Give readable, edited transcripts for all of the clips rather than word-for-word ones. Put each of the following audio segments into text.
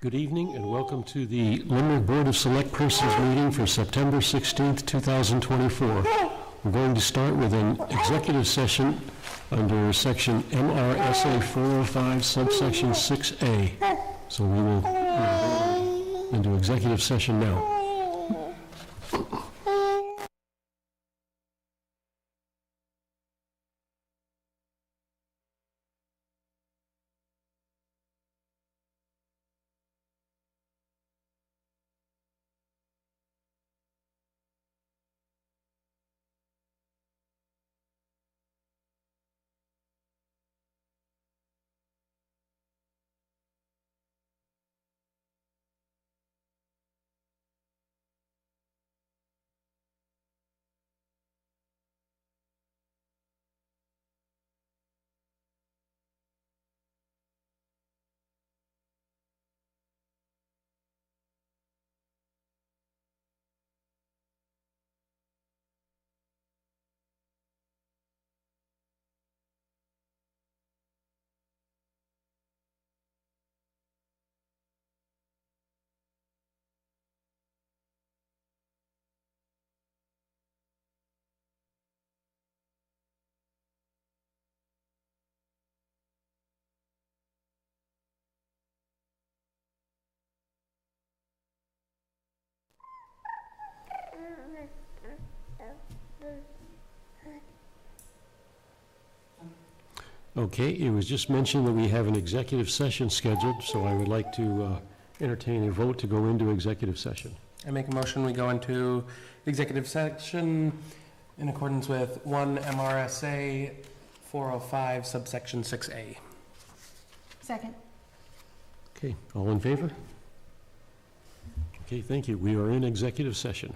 Good evening and welcome to the Limerick Board of Select Persons meeting for September 16th, 2024. We're going to start with an executive session under section MRSA 405 subsection 6A. So we will go into executive session now. Okay, it was just mentioned that we have an executive session scheduled, so I would like to entertain a vote to go into executive session. I make a motion we go into executive session in accordance with 1 MRSA 405 subsection 6A. Second. Okay, all in favor? Okay, thank you. We are in executive session.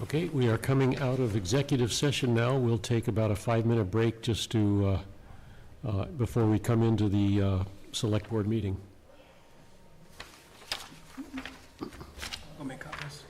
Okay, we are coming out of executive session now. We'll take about a 5-minute break just to, before we come into the select board meeting. I'll make copies.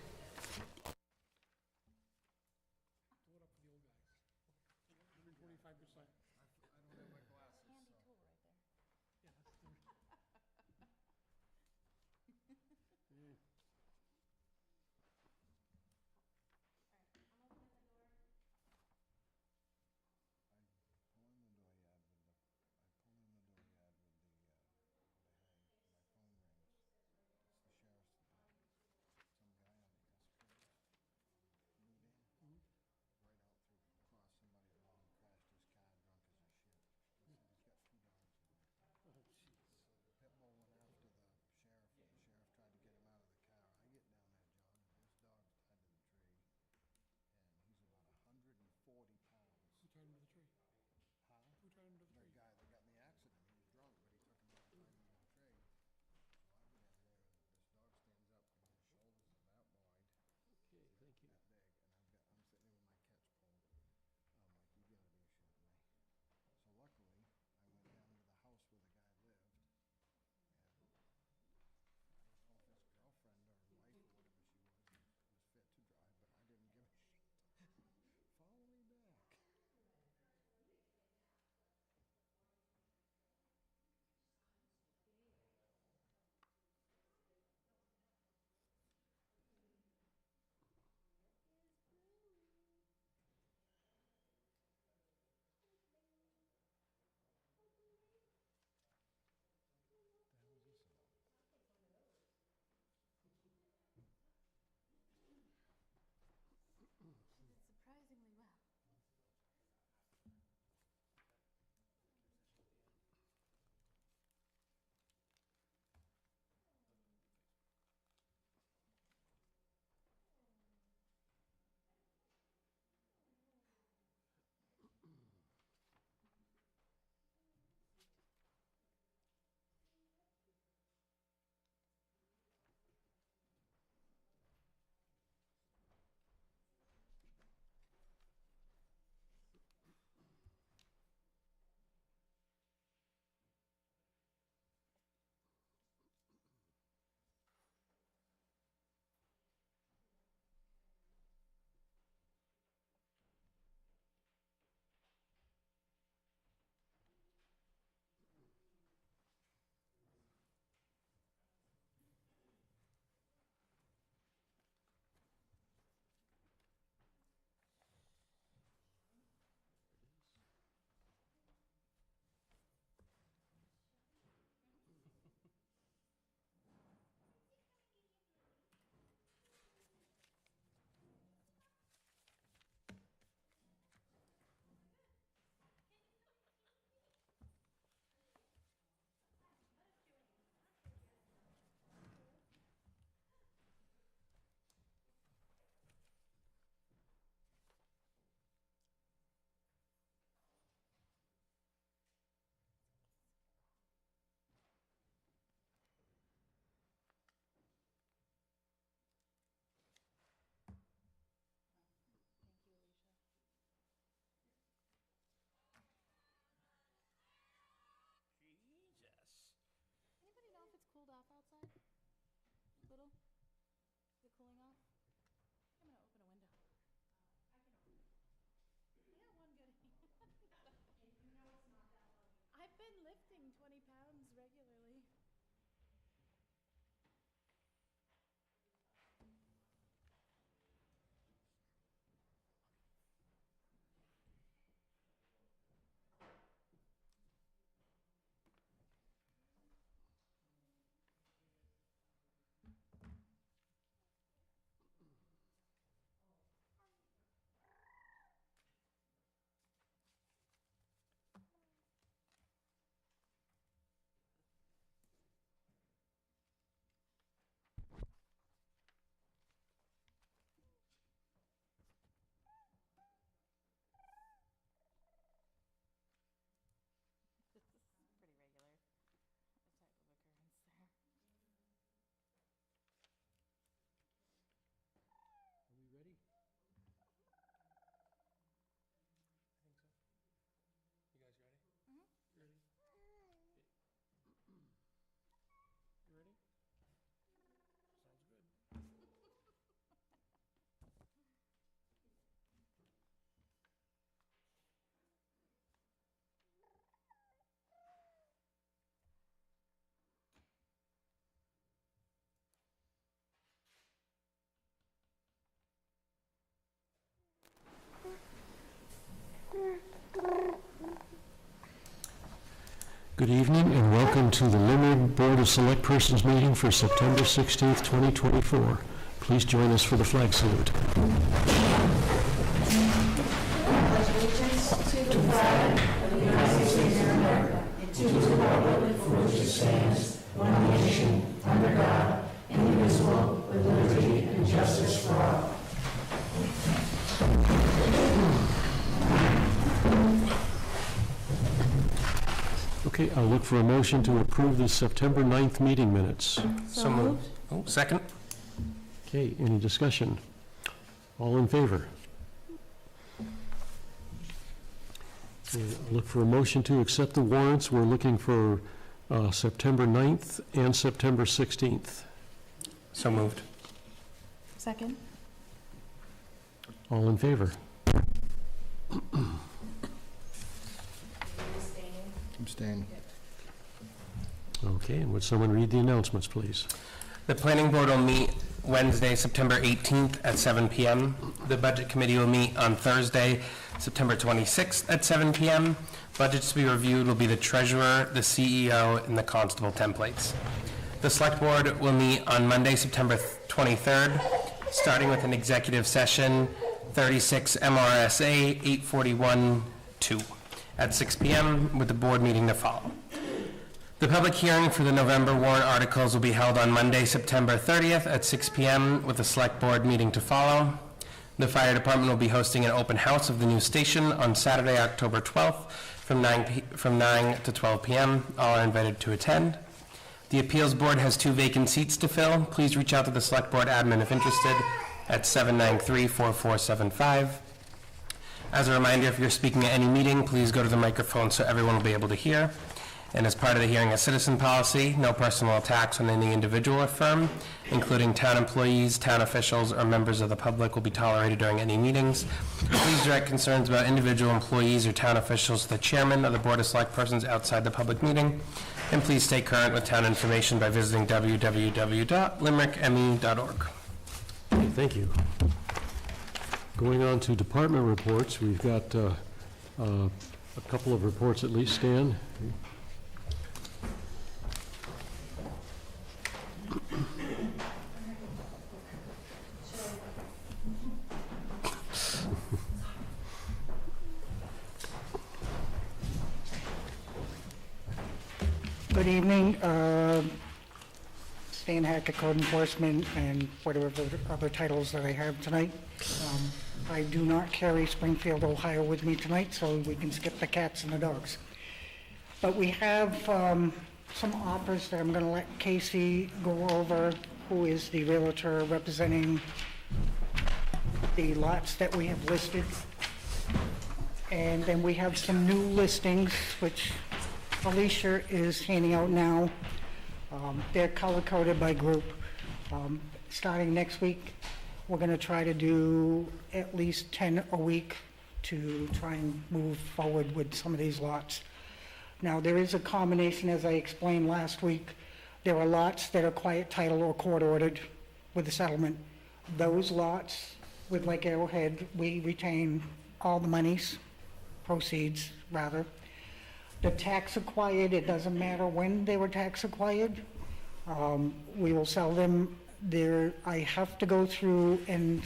Good evening and welcome to the Limerick Board of Select Persons meeting for September 16th, 2024. Please join us for the flag salute. Okay, I'll look for a motion to approve the September 9th meeting minutes. So moved. Oh, second. Okay, any discussion? All in favor? Look for a motion to accept the warrants. We're looking for September 9th and September 16th. So moved. Second. All in favor? Abstain. Okay, and would someone read the announcements, please? The planning board will meet Wednesday, September 18th at 7 p.m. The budget committee will meet on Thursday, September 26th at 7 p.m. Budgets to be reviewed will be the treasurer, the CEO, and the constable templates. The select board will meet on Monday, September 23rd, starting with an executive session, 36 MRSA 841-2 at 6 p.m. with the board meeting to follow. The public hearing for the November warrant articles will be held on Monday, September 30th at 6 p.m. with the select board meeting to follow. The fire department will be hosting an open house of the new station on Saturday, October 12th from 9 to 12 p.m. All are invited to attend. The appeals board has 2 vacant seats to fill. Please reach out to the select board admin if interested at 793-4475. As a reminder, if you're speaking at any meeting, please go to the microphone so everyone will be able to hear. And as part of the hearing, a citizen policy, no personal attacks on any individual or firm, including town employees, town officials, or members of the public will be tolerated during any meetings. Please direct concerns about individual employees or town officials to the chairman of the Board of Select Persons outside the public meeting. And please stay current with town information by visiting www.limerickme.org. Okay, thank you. Going on to department reports, we've got a couple of reports at least. Stan? Good evening. Stan Hackett, Code Enforcement, and whatever other titles that I have tonight. I do not carry Springfield, Ohio with me tonight, so we can skip the cats and the dogs. But we have some offers that I'm going to let Casey go over, who is the realtor representing the lots that we have listed. And then we have some new listings, which Alicia is handing out now. They're color-coded by group. Starting next week, we're going to try to do at least 10 a week to try and move forward with some of these lots. Now, there is a combination, as I explained last week. There are lots that are quiet title or court-ordered with the settlement. Those lots, with Lake Arrowhead, we retain all the monies, proceeds, rather. The tax acquired, it doesn't matter when they were tax acquired. We will sell them there. I have to go through and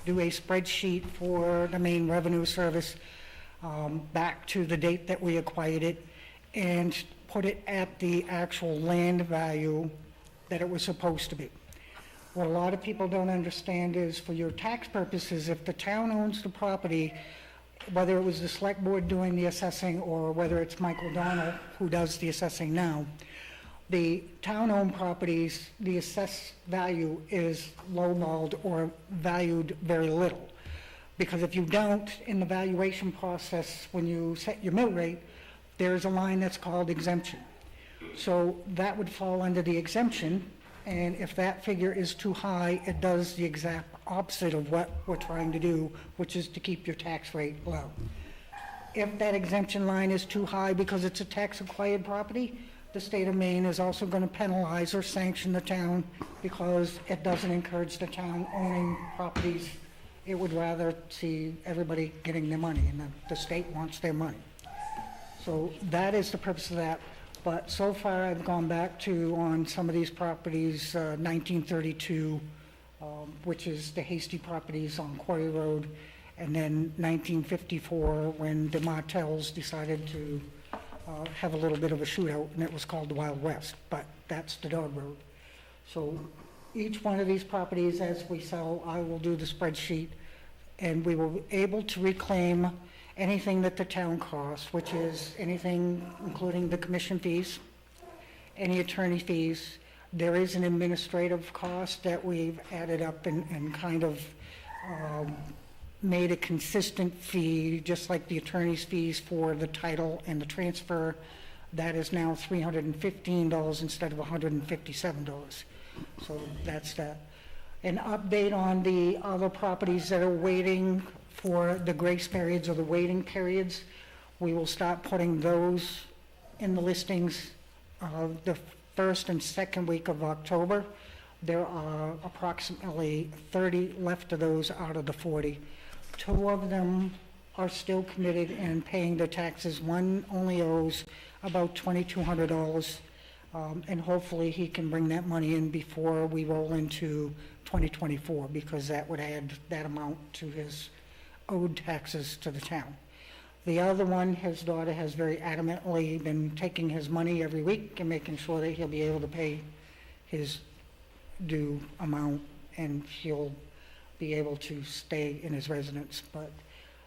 do a spreadsheet for the main revenue service back to the date that we acquired it and put it at the actual land value that it was supposed to be. What a lot of people don't understand is, for your tax purposes, if the town owns the property, whether it was the select board doing the assessing or whether it's Michael Donald who does the assessing now, the town-owned properties, the assessed value is lowballed or valued very little. Because if you don't, in the valuation process, when you set your mill rate, there's a line that's called exemption. So that would fall under the exemption, and if that figure is too high, it does the exact opposite of what we're trying to do, which is to keep your tax rate low. If that exemption line is too high because it's a tax-acquired property, the state of Maine is also going to penalize or sanction the town because it doesn't encourage the town owning properties. It would rather see everybody getting their money, and the state wants their money. So that is the purpose of that. But so far, I've gone back to, on some of these properties, 1932, which is the Hasty properties on Quarry Road, and then 1954, when the Martells decided to have a little bit of a shootout, and it was called the Wild West, but that's the dog road. So each one of these properties, as we sell, I will do the spreadsheet, and we will be able to reclaim anything that the town costs, which is anything including the commission fees, any attorney fees. There is an administrative cost that we've added up and kind of made a consistent fee, just like the attorney's fees for the title and the transfer. That is now $315 instead of $157. So that's that. An update on the other properties that are waiting for the grace periods or the waiting periods. We will start putting those in the listings the first and second week of October. There are approximately 30 left of those out of the 40. 2 of them are still committed and paying their taxes. One only owes about $2,200, and hopefully he can bring that money in before we roll into 2024, because that would add that amount to his owed taxes to the town. The other one, his daughter has very adamantly been taking his money every week and making sure that he'll be able to pay his due amount, and he'll be able to stay in his residence. But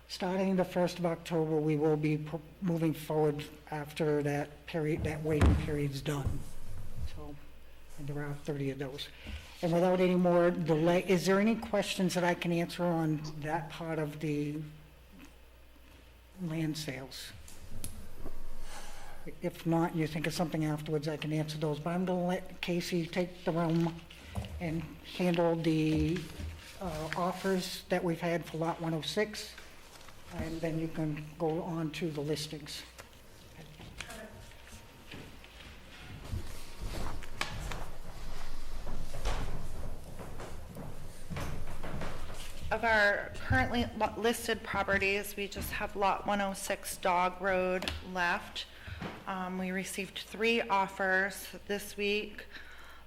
starting the 1st of October, we will be moving forward after that period, that waiting period's done. So, and there are 30 of those. And without any more delay, is there any questions that I can answer on that part of the land sales? If not, and you think of something afterwards, I can answer those. But I'm going to let Casey take the room and handle the offers that we've had for Lot 106, and then you can go on to the listings. Of our currently listed properties, we just have Lot 106 Dog Road left. We received 3 offers this week.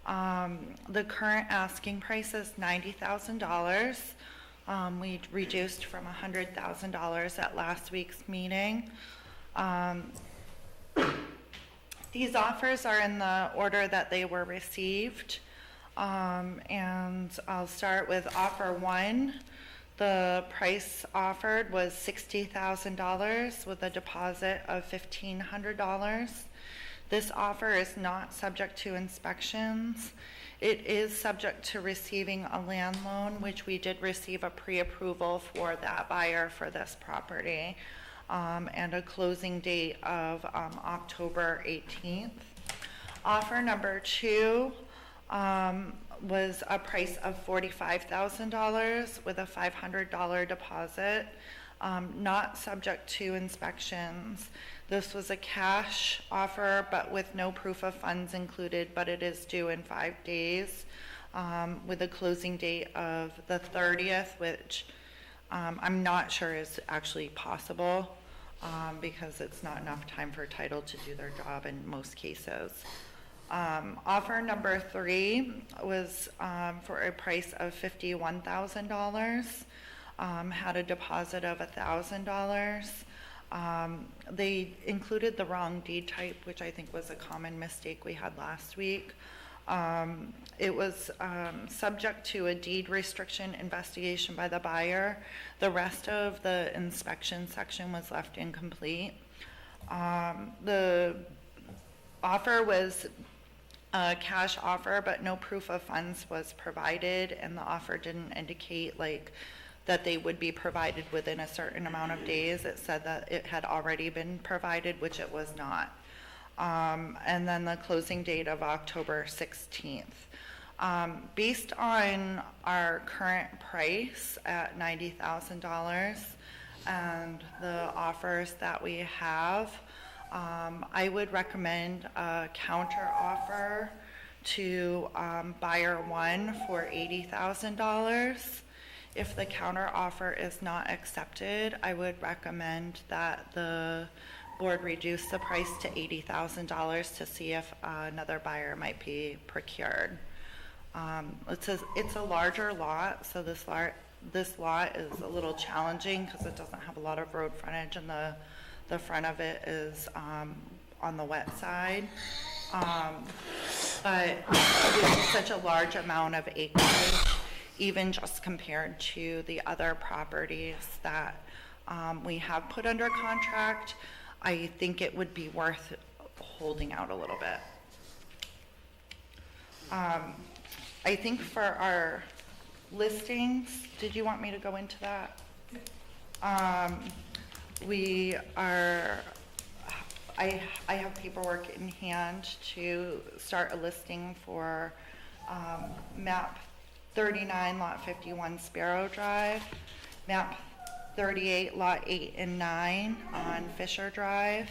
The current asking price is $90,000. We reduced from $100,000 at last week's meeting. These offers are in the order that they were received. And I'll start with offer 1. The price offered was $60,000 with a deposit of $1,500. This offer is not subject to inspections. It is subject to receiving a land loan, which we did receive a pre-approval for that buyer for this property, and a closing date of October 18th. Offer number 2 was a price of $45,000 with a $500 deposit, not subject to inspections. This was a cash offer, but with no proof of funds included, but it is due in 5 days, with a closing date of the 30th, which I'm not sure is actually possible, because it's not enough time for title to do their job in most cases. Offer number 3 was for a price of $51,000, had a deposit of $1,000. They included the wrong deed type, which I think was a common mistake we had last week. It was subject to a deed restriction investigation by the buyer. The rest of the inspection section was left incomplete. The offer was a cash offer, but no proof of funds was provided, and the offer didn't indicate that they would be provided within a certain amount of days. It said that it had already been provided, which it was not. And then the closing date of October 16th. Based on our current price at $90,000 and the offers that we have, I would recommend a counter offer to buyer 1 for $80,000. If the counter offer is not accepted, I would recommend that the board reduce the price to $80,000 to see if another buyer might be procured. It's a larger lot, so this lot is a little challenging because it doesn't have a lot of road frontage, and the front of it is on the wet side. But with such a large amount of acreage, even just compared to the other properties that we have put under contract, I think it would be worth holding out a little bit. I think for our listings, did you want me to go into that? I have paperwork in hand to start a listing for map 39, lot 51, Sparrow Drive, map 38, lot 8 and 9 on Fisher Drive,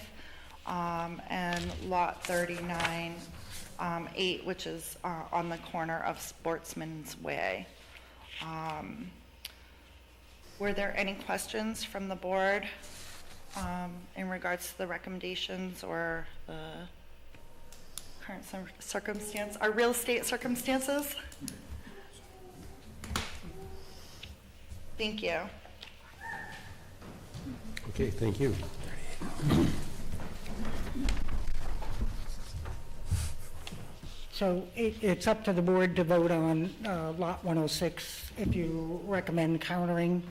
and lot 39, 8, which is on the corner of Sportsman's Way. Were there any questions from the board in regards to the recommendations or the current circumstance, our real estate circumstances? Thank you. Okay, thank you. So it's up to the board to vote on Lot 106 if you recommend countering,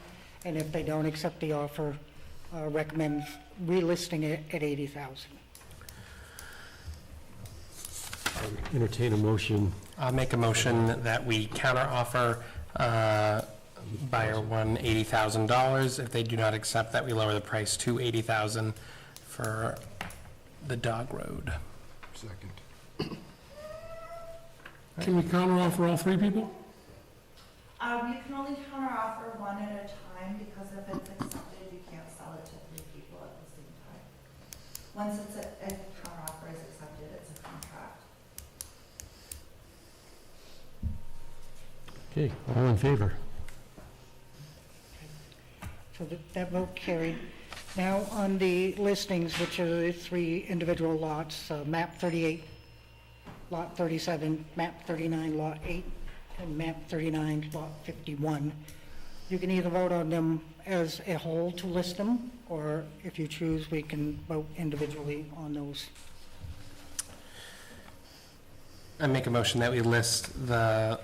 and if they don't accept the offer, recommend relisting it at $80,000. Entertain a motion. I'll make a motion that we counteroffer buyer one $80,000. If they do not accept that, we lower the price to $80,000 for the dog road. Second. Can we counteroffer all three people? You can only counteroffer one at a time, because if it's accepted, you can't sell it to 3 people at the same time. Once a counteroffer is accepted, it's a contract. Okay, all in favor? So that vote carried. Now, on the listings, which are the 3 individual lots, map 38, lot 37, map 39, lot 8, and map 39, lot 51. You can either vote on them as a whole to list them, or if you choose, we can vote individually on those. I make a motion that we list the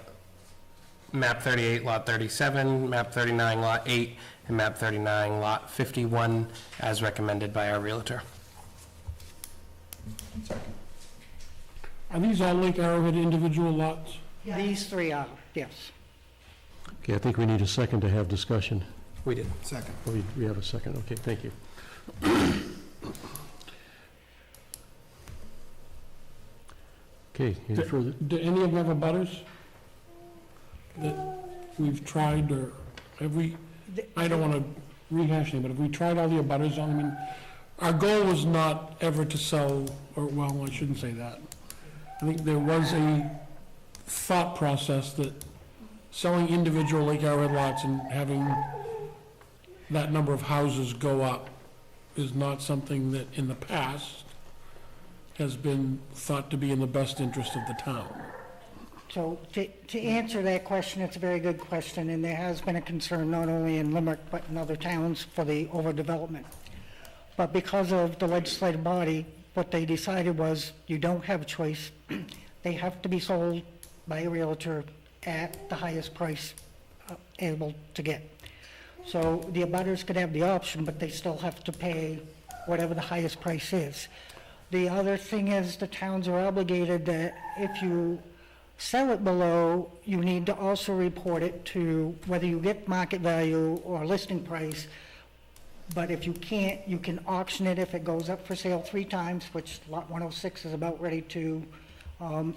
map 38, lot 37, map 39, lot 8, and map 39, lot 51, as recommended by our realtor. Are these all Lake Arrowhead individual lots? These 3 are, yes. Okay, I think we need a second to have discussion. We did. Second. Oh, we have a second, okay, thank you. Okay, any further? Do any of them have a butters that we've tried, or have we, I don't want to rehash anything, but have we tried all the abutters on? I mean, our goal was not ever to sell, or, well, I shouldn't say that. I think there was a thought process that selling individual Lake Arrowhead lots and having that number of houses go up is not something that in the past has been thought to be in the best interest of the town. So to answer that question, it's a very good question, and there has been a concern not only in Limerick but in other towns for the overdevelopment. But because of the legislative body, what they decided was you don't have a choice. They have to be sold by a realtor at the highest price able to get. So the abutters could have the option, but they still have to pay whatever the highest price is. The other thing is the towns are obligated that if you sell it below, you need to also report it to whether you get market value or listing price. But if you can't, you can auction it if it goes up for sale 3 times, which lot 106 is about ready to.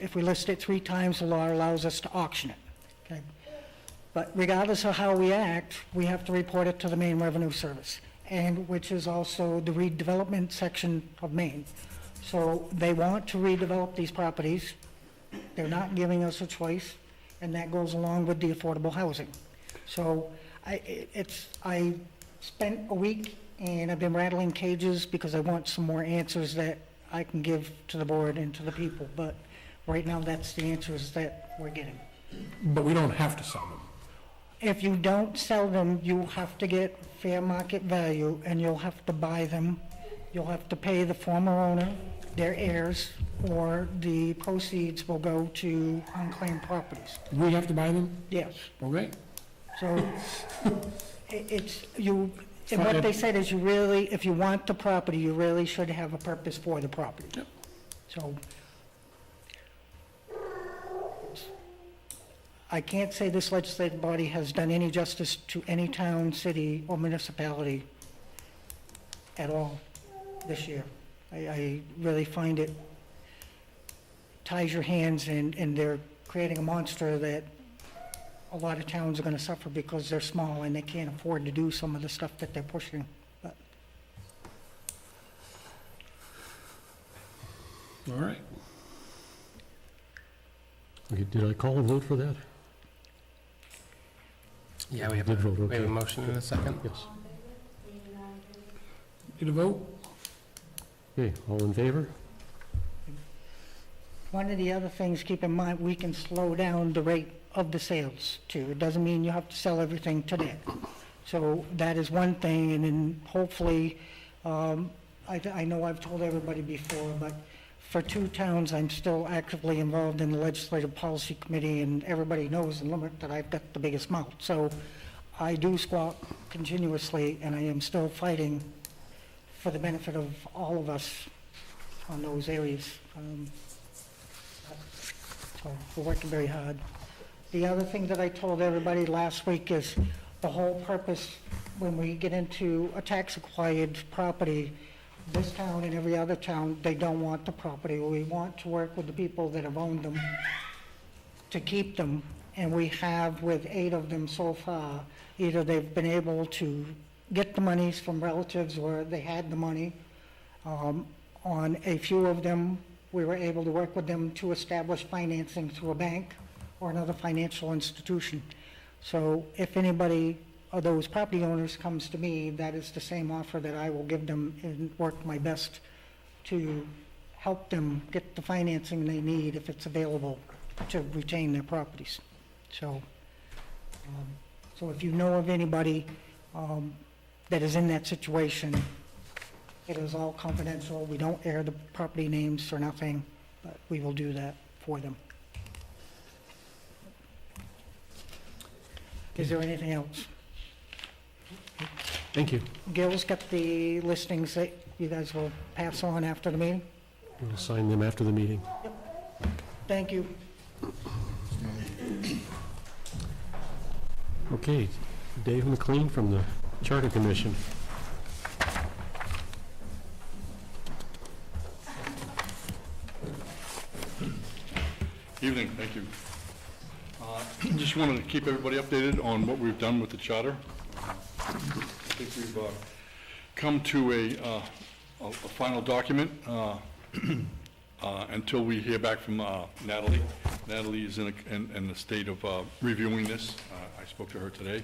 If we list it 3 times, the law allows us to auction it. Okay? But regardless of how we act, we have to report it to the Maine Revenue Service, and which is also the redevelopment section of Maine. So they want to redevelop these properties. They're not giving us a choice, and that goes along with the affordable housing. So I spent a week and I've been rattling cages because I want some more answers that I can give to the board and to the people, but right now, that's the answers that we're getting. But we don't have to sell them. If you don't sell them, you have to get fair market value, and you'll have to buy them. You'll have to pay the former owner, their heirs, or the proceeds will go to unclaimed properties. We have to buy them? Yes, Okay. so it's, you, and what they said is you really, if you want the property, you really should have a purpose for the property. Yep. So I can't say this legislative body has done any justice to any town, city, or municipality at all this year. I really find it ties your hands, and they're creating a monster that a lot of towns are gonna suffer because they're small and they can't afford to do some of the stuff that they're pushing. But All right. Okay, did I call a vote for that? Yeah, we have Did vote, we have a okay. motion in a second. Yes. Need a vote? Okay, all in favor? one of the other things, keep in mind, we can slow down the rate of the sales too. It doesn't mean you have to sell everything today. So that is one thing, and then hopefully, I know I've told everybody before, but for 2 towns, I'm still actively involved in the Legislative Policy Committee, and everybody knows in Limerick that I've got the biggest mouth. So I do squawk continuously, and I am still fighting for the benefit of all of us on those areas. So we're working very hard. The other thing that I told everybody last week is the whole purpose, when we get into a tax-acquired property, this town and every other town, they don't want the property. We want to work with the people that have owned them to keep them, and we have with 8 of them so far. Either they've been able to get the monies from relatives, or they had the money. On a few of them, we were able to work with them to establish financing through a bank or another financial institution. So if anybody of those property owners comes to me, that is the same offer that I will give them, and work my best to help them get the financing they need if it's available to retain their properties. So, so if you know of anybody that is in that situation, it is all confidential. We don't air the property names or nothing, but we will do that for them. Is there anything else? Thank you. Gil's got the listings that you guys will pass on after the meeting. We'll sign them after the meeting. Thank you. Okay, Dave McLean from the Charter Commission. Evening, thank you. Just wanted to keep everybody updated on what we've done with the charter. I think we've come to a final document until we hear back from Natalie. Natalie is in the state of reviewing this. I spoke to her today,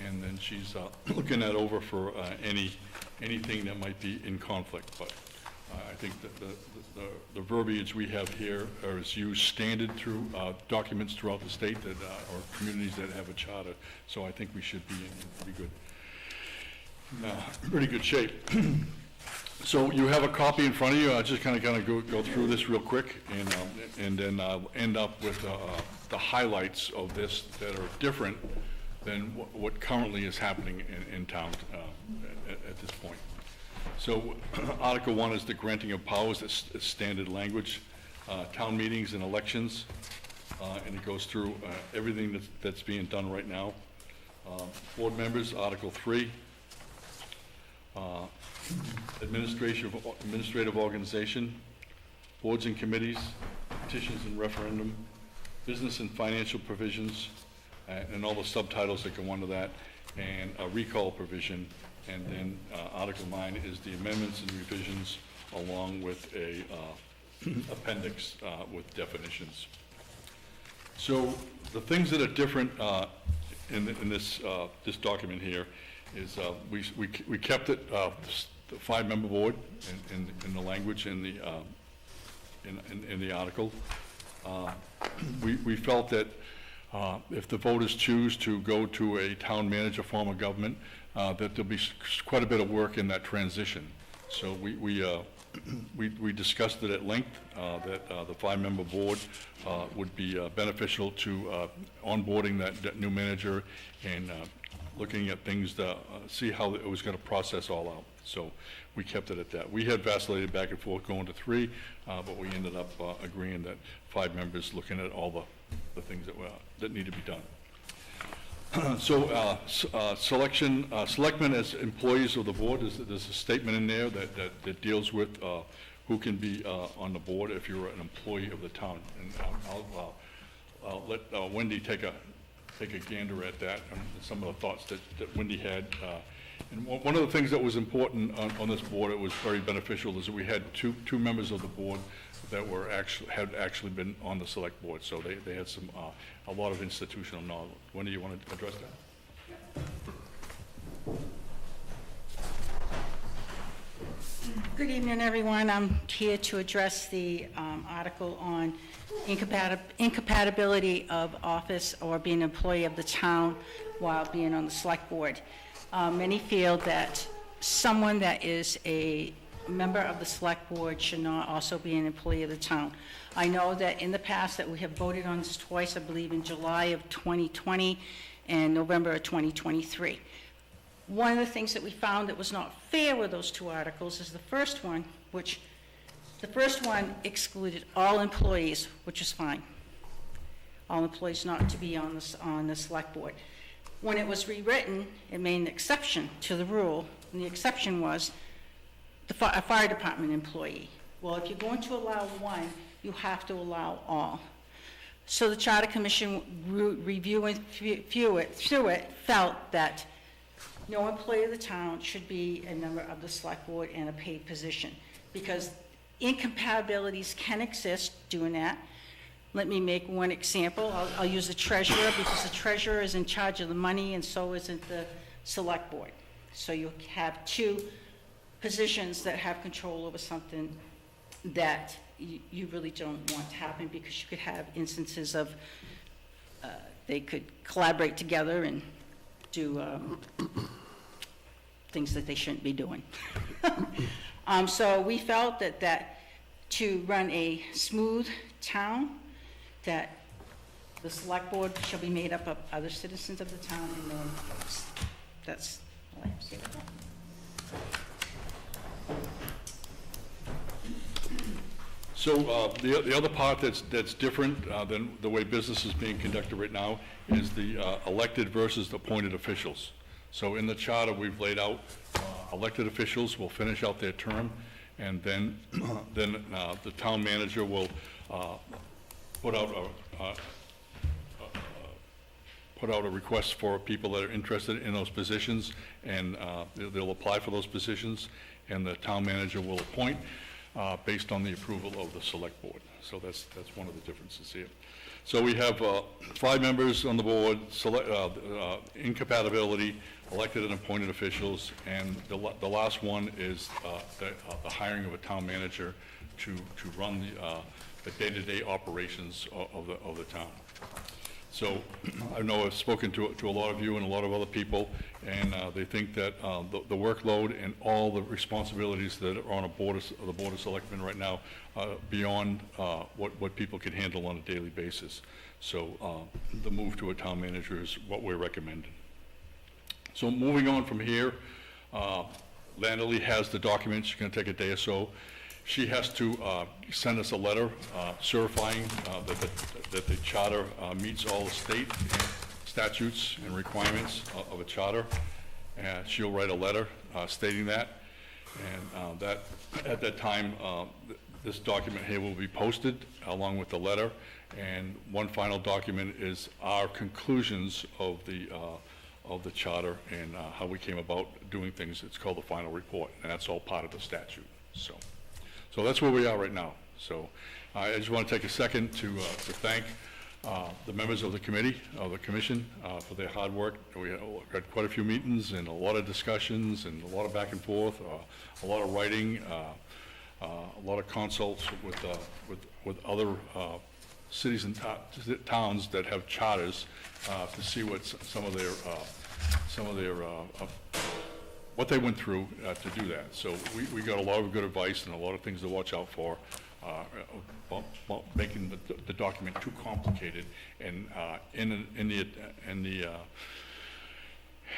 and then she's looking that over for anything that might be in conflict. But I think that the verbiage we have here is used standard through documents throughout the state that or communities that have a charter. So I think we should be in pretty good shape. So you have a copy in front of you. I'll just kind of go through this real quick, and then I'll end up with the highlights of this that are different than what currently is happening in town at this point. So Article 1 is the granting of powers. It's standard language, town meetings and elections, and it goes through everything that's being done right now. Board members, Article 3, administrative organization, boards and committees, petitions and referendum, business and financial provisions, and all the subtitles that go under that, and a recall provision. And then Article 9 is the amendments and revisions, along with a appendix with definitions. So the things that are different in this document here we kept it, the five-member board in the language in the article. We felt that if the voters choose to go to a town manager form of government, that there'll be quite a bit of work in that transition. So we discussed it at length, that the five-member board would be beneficial to onboarding that new manager and looking at things to see how it was going to process all out. So we kept it at that. We had vacillated back and forth going to three, but we ended up agreeing that five members looking at all the things that need to be done. So selectmen as employees of the board, there's a statement in there that deals with who can be on the board if you're an employee of the town. And I'll let Wendy take a gander at that and some of the thoughts that Wendy had. And one of the things that was important on this board, it was very beneficial, is that we had two members of the board that had actually been on the select board, so they had a lot of institutional knowledge. Wendy, you want to address that? Good evening, everyone. I'm here to address the article on incompatibility of office or being an employee of the town while being on the select board. Many feel that someone that is a member of the select board should not also be an employee of the town. I know that in the past that we have voted on this twice, I believe in July of 2020 and November of 2023. One of the things that we found that was not fair with those two articles is the first one, which the first one excluded all employees, which is fine. All employees not to be on the select board. When it was rewritten, it made an exception to the rule, and the exception was a fire department employee. Well, if you're going to allow one, you have to allow all. So the Charter Commission, reviewing through it, felt that no employee of the town should be a member of the select board in a paid position, because incompatibilities can exist doing that. Let me make one example. I'll use the treasurer, because the treasurer is in charge of the money, and so isn't the select board. So you have two positions that have control over something that you really don't want to happen, because you could have instances of they could collaborate together and do things that they shouldn't be doing. So we felt that to run a smooth town, that the select board shall be made up of other citizens of the town and no employees. That's all I have to say about that. So the other part that's different than the way business is being conducted right now is the elected versus appointed officials. So in the charter, we've laid out elected officials will finish out their term, and then the town manager will put out a request for people that are interested in those positions, and they'll apply for those positions, and the town manager will appoint based on the approval of the select board. So that's one of the differences here. So we have 5 members on the board, incompatibility, elected and appointed officials, and the last one is the hiring of a town manager to run the day-to-day operations of the town. So I know I've spoken to a lot of you and a lot of other people, and they think that the workload and all the responsibilities that are on the Board of Selectmen right now are beyond what people can handle on a daily basis. So the move to a town manager is what we're recommending. So moving on from here, Landalee has the documents. It's going to take a day or so. She has to send us a letter certifying that the charter meets all the state statutes and requirements of a charter. And she'll write a letter stating that. And that at that time, this document here will be posted along with the letter. And one final document is our conclusions of the charter and how we came about doing things. It's called the final report, and that's all part of the statute. So that's where we are right now. So I just want to take a second to thank the members of the committee, of the commission, for their hard work. We had quite a few meetings and a lot of discussions and a lot of back and forth, a lot of writing, a lot of consults with other cities and towns that have charters to see what some of their what they went through to do that. So we got a lot of good advice and a lot of things to watch out for about making the document too complicated. And in the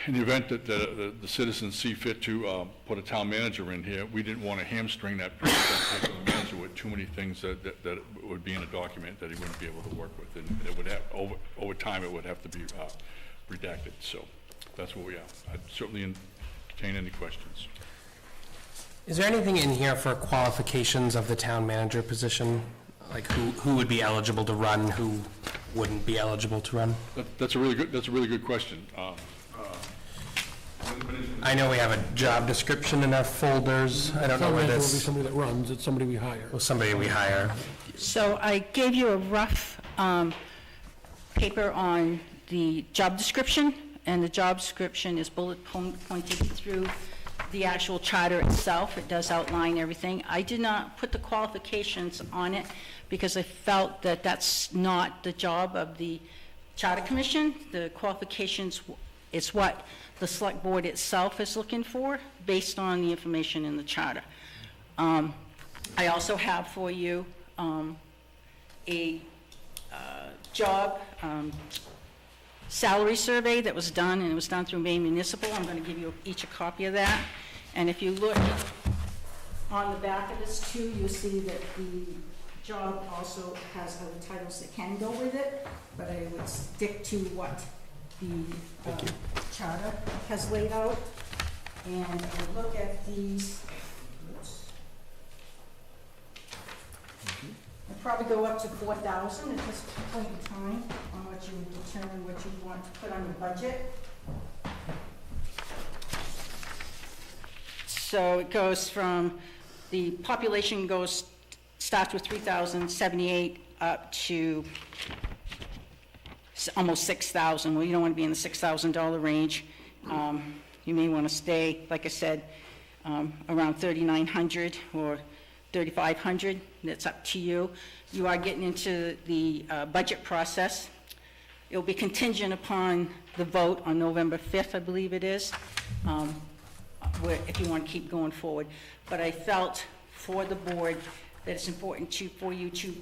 event that the citizens see fit to put a town manager in here, we didn't want to hamstring that particular manager with too many things that would be in a document that he wouldn't be able to work with. And it would have, over time, it would have to be redacted. So that's where we are. I'd certainly entertain any questions. Is there anything in here for qualifications of the town manager position? Like who would be eligible to run, who wouldn't be eligible to run? That's a really good question. I know we have a job description in our folders. I don't know where It will be this, somebody that runs, it's somebody we hire. well, somebody we hire. So I gave you a rough paper on the job description, and the job description is bullet pointed through the actual charter itself. It does outline everything. I did not put the qualifications on it because I felt that that's not the job of the Charter Commission. The qualifications is what the Select Board itself is looking for based on the information in the charter. I also have for you a job salary survey that was done, and it was done through Maine Municipal. I'm going to give you each a copy of that. And if you look on the back of this too, you'll see that the job also has other titles that can go with it, but I would stick to what the charter has laid out. And I look at these. I'd probably go up to 4,000 at this point in time on what you determine what you want to put on your budget. So it goes from, the population starts with 3,078 up to almost 6,000. Well, you don't want to be in the $6,000 range. You may want to stay, like I said, around 3,900 or 3,500. That's up to you. You are getting into the budget process. It'll be contingent upon the vote on November 5th, I believe it is, if you want to keep going forward. But I felt for the board that it's important for you to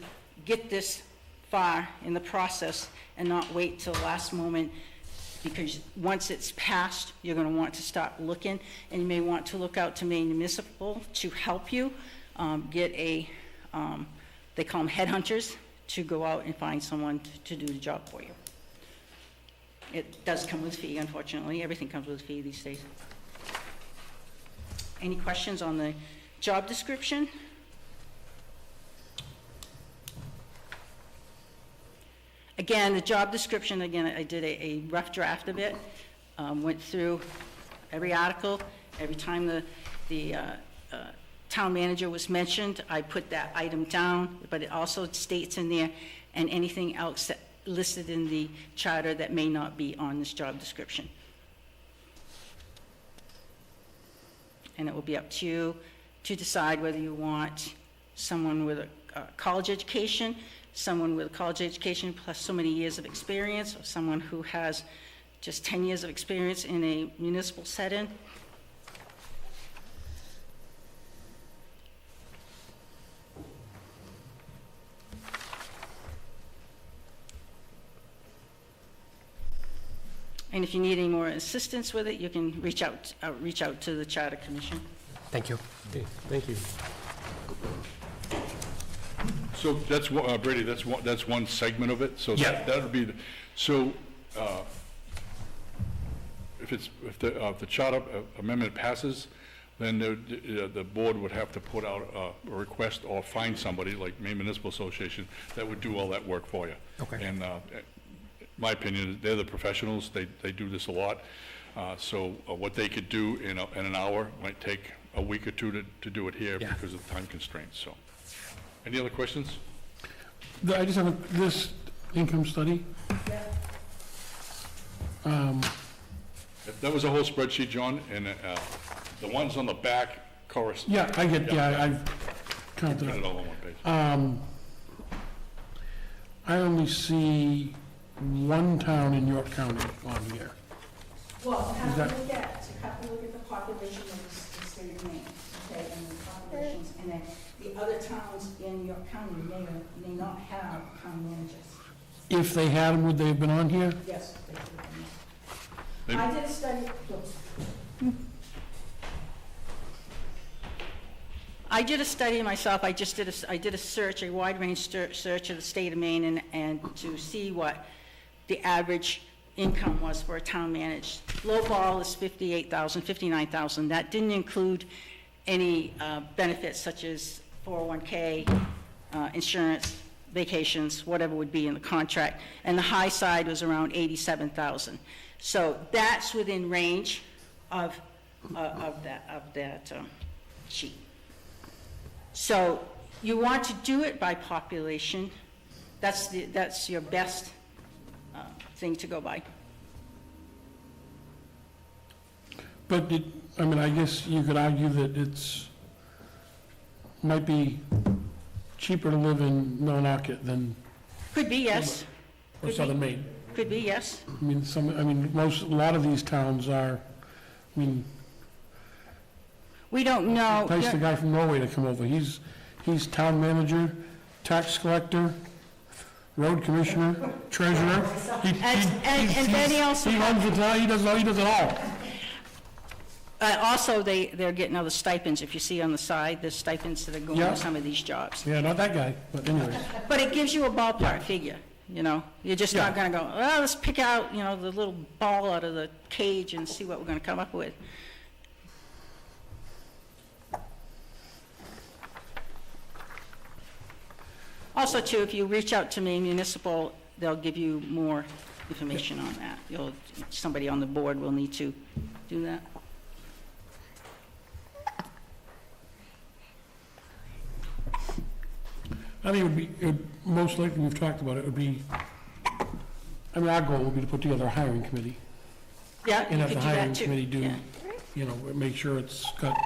get this far in the process and not wait till the last moment, because once it's passed, you're going to want to start looking, and you may want to look out to Maine Municipal to help you get a, they call them headhunters, to go out and find someone to do the job for you. It does come with a fee, unfortunately. Everything comes with a fee these days. Any questions on the job description? Again, the job description, again, I did a rough draft of it, went through every article. Every time the town manager was mentioned, I put that item down, but it also states in there, and anything else that listed in the charter that may not be on this job description. And it will be up to you to decide whether you want someone with a college education, someone with a college education plus so many years of experience, or someone who has just 10 years of experience in a municipal setting. And if you need any more assistance with it, you can reach out to the Charter Commission. Thank you. Okay, thank you. So that's, Brady, that's one segment of it? So Yeah. that would be, so if the charter amendment passes, then the board would have to put out a request or find somebody, like Maine Municipal Association, that would do all that work for you. Okay. And my opinion, they're the professionals, they do this a lot. So what they could do in an hour might take a week or two to do it here Yeah. because of time constraints, so. Any other questions? I just have this income study. That was a whole spreadsheet, John, and the ones on the back correspond. Yeah, I get, yeah, I've Put counted it it. all on one page. I only see one town in York County on here. Well, Is that- look at the population of the state of Maine, okay, and the populations, and then the other towns in York County may not have town managers. If they had them, would they have been on here? Yes, they should have been. Maybe- I did a study, oops. I did a study myself, I did a search, a wide range search of the state of Maine and to see what the average income was for a town managed. Low ball is 58,000, 59,000. That didn't include any benefits such as 401K, insurance, vacations, whatever would be in the contract. And the high side was around 87,000. So that's within range of that sheet. So you want to do it by population. That's your best thing to go by. But I mean, I guess you could argue that might be cheaper to live in Millinocket than Could be, yes. or Could Southern be. Maine. Could be, yes. I mean, a lot of these towns are, I mean, We don't know. entice the guy from Norway to come over. He's town manager, tax collector, road commissioner, treasurer. And then he also- He runs the town, he does it all. Also, they're getting other stipends. If you see on the side, there's stipends that are going Yeah. to some of these jobs. Yeah, not that guy, but anyways. But it gives you a ballpark figure, you know? You're just not Yeah. going to go, well, let's pick out, the little ball out of the cage and see what we're going to come up with. Also, too, if you reach out to Maine Municipal, they'll give you more information on that. Somebody on the board will need to do that. I think most likely, we've talked about it, would be, I mean, our goal would be to put together a hiring committee. Yeah, And you have could the do that, hiring too. committee do, Yeah. make sure it's got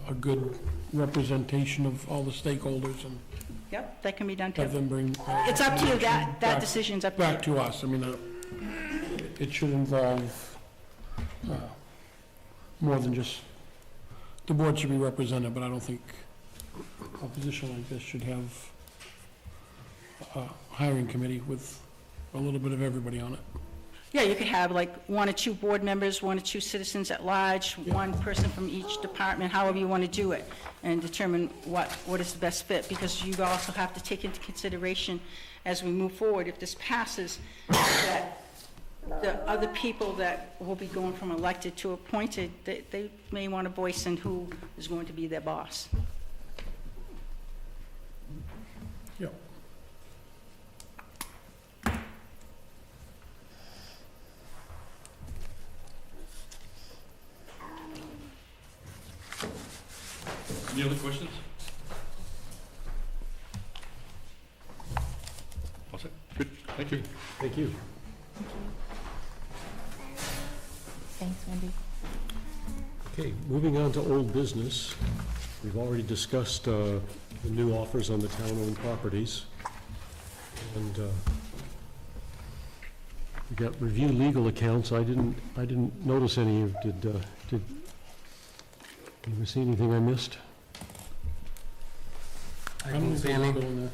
a good representation of all the stakeholders and Yep, that can be done, have too. them bring. It's up to you. That back- decision's up to you. Back to us. I mean, it should involve more than just, the board should be represented, but I don't think a position like this should have a hiring committee with a little bit of everybody on it. Yeah, you could have like one or two board members, one or two citizens at large, one person from each department, however you want to do it, and determine what is the best fit, because you also have to take into consideration as we move forward, if this passes, that the other people that will be going from elected to appointed, they may want a voice in who is going to be their boss. Yeah. Any other questions? All set? Good, thank you. Thank you. Thanks, Wendy. Okay, moving on to old business. We've already discussed the new offers on the town-owned properties. And we got review legal accounts. I didn't notice any. Did you see anything I missed? I didn't see any. Go in there.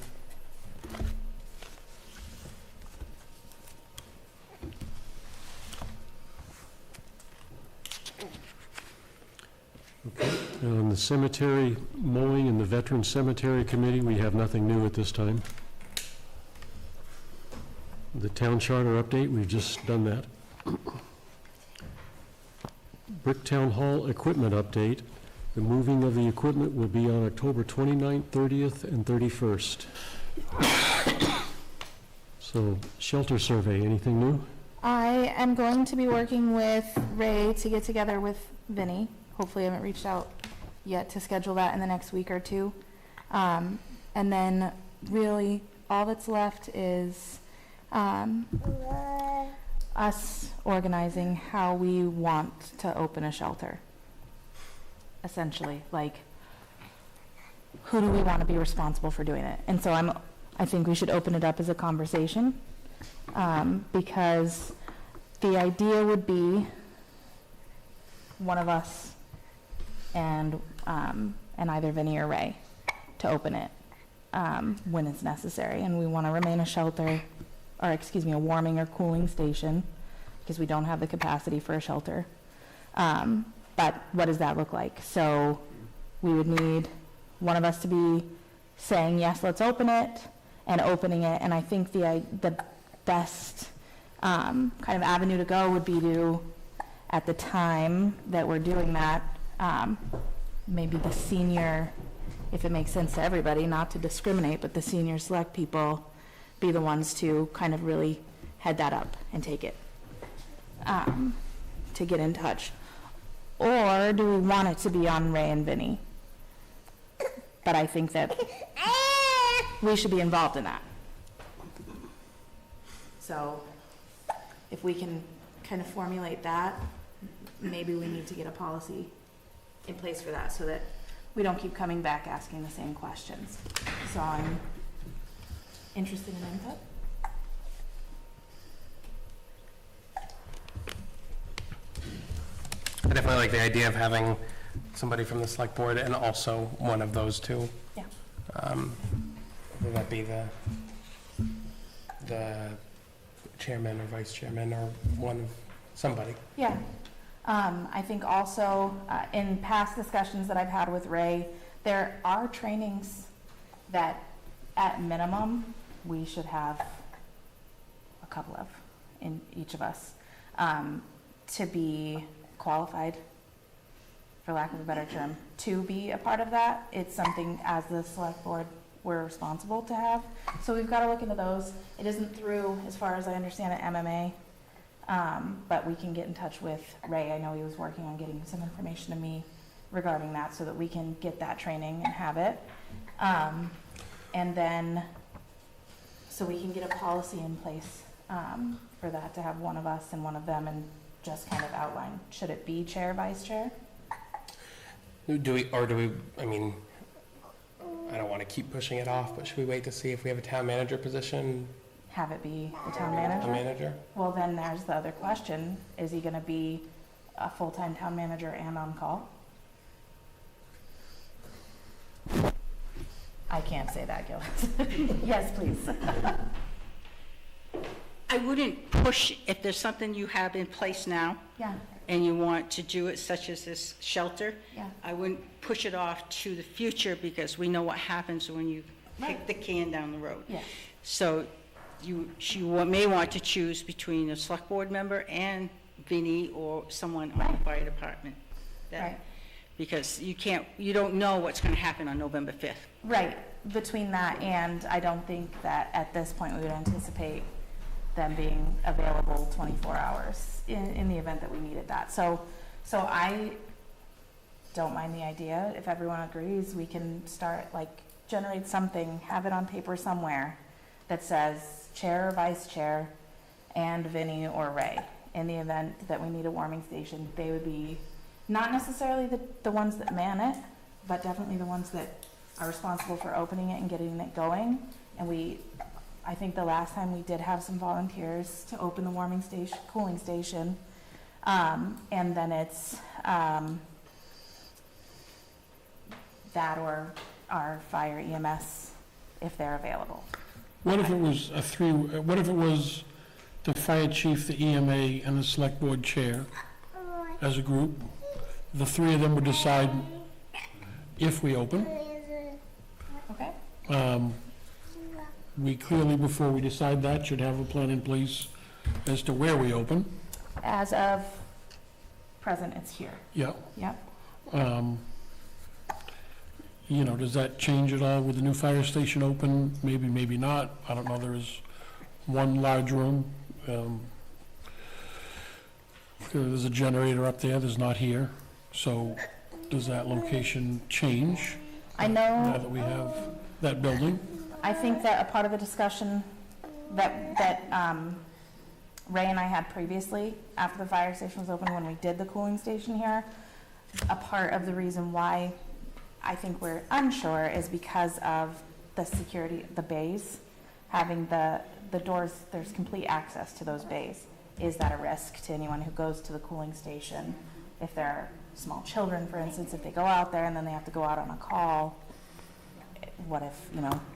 On the cemetery mowing and the Veteran Cemetery Committee, we have nothing new at this time. The town charter update, we've just done that. Bricktown Hall equipment update. The moving of the equipment will be on October 29th, 30th, and 31st. So, shelter survey, anything new? I am going to be working with Ray to get together with Vinny. Hopefully, I haven't reached out yet to schedule that in the next week or two. And then really all that's left is us organizing how we want to open a shelter. Essentially, like, who do we want to be responsible for doing it? And so I think we should open it up as a conversation, because the idea would be one of us and either Vinny or Ray to open it when it's necessary. And we want to remain a shelter, or excuse me, a warming or cooling station, because we don't have the capacity for a shelter. But what does that look like? So we would need one of us to be saying, yes, let's open it, and opening it. And I think the best kind of avenue to go would be to, at the time that we're doing that, maybe the senior, if it makes sense to everybody, not to discriminate, but the senior select people be the ones to kind of really head that up and take it, to get in touch. Or do we want it to be on Ray and Vinny? But I think that we should be involved in that. So if we can kind of formulate that, maybe we need to get a policy in place for that so that we don't keep coming back asking the same questions. So I'm interested in input. I definitely like the idea of having somebody from the select board and also one of those two. Yeah. Would that be the chairman or vice chairman or somebody? Yeah. I think also in past discussions that I've had with Ray, there are trainings that at minimum we should have a couple of in each of us to be qualified, for lack of a better term, to be a part of that. It's something as the select board we're responsible to have. So we've got to look into those. It isn't through, as far as I understand it, MMA, but we can get in touch with Ray. I know he was working on getting some information to me regarding that so that we can get that training and have it. And then, so we can get a policy in place for that, to have one of us and one of them, and just kind of outline, should it be chair, vice chair? Do we, I mean, I don't want to keep pushing it off, but should we wait to see if we have a town manager position? Have it be the town manager? A manager? Well, then there's the other question. Is he going to be a full-time town manager and on call? I can't say that, Gil. Yes, please. I wouldn't push, if there's something you have in place now, Yeah, and you want to do it, such as this shelter, yeah, I wouldn't push it off to the future, because we know what happens when you kick the can down the road. yeah. So you may want to choose between a select board member and Vinny or someone on the fire department. Right. Because you don't know what's going to happen on November 5th. Right, between that and I don't think that at this point we would anticipate them being available 24 hours in the event that we needed that. So I don't mind the idea. If everyone agrees, we can start, generate something, have it on paper somewhere that says chair or vice chair and Vinny or Ray. In the event that we need a warming station, they would be not necessarily the ones that man it, but definitely the ones that are responsible for opening it and getting it going. And I think the last time we did have some volunteers to open the warming station, cooling station, and then it's that or our fire EMS if they're available. What if it was what if it was the fire chief, the EMA, and the select board chair as a group? The three of them would decide if we open. Okay. We clearly, before we decide that, should have a plan in place as to where we open. As of present, it's here. Yeah. Yep. Does that change at all with the new fire station open? Maybe, maybe not. I don't know. There is one large room. There's a generator up there. There's not here. So does that location change I now know, that we have that building? I think that a part of the discussion that Ray and I had previously, after the fire station was open, when we did the cooling station here, a part of the reason why I think we're unsure is because of the security, the bays, having the doors, there's complete access to those bays. Is that a risk to anyone who goes to the cooling station? If there are small children, for instance, if they go out there and then they have to go out on a call, what if,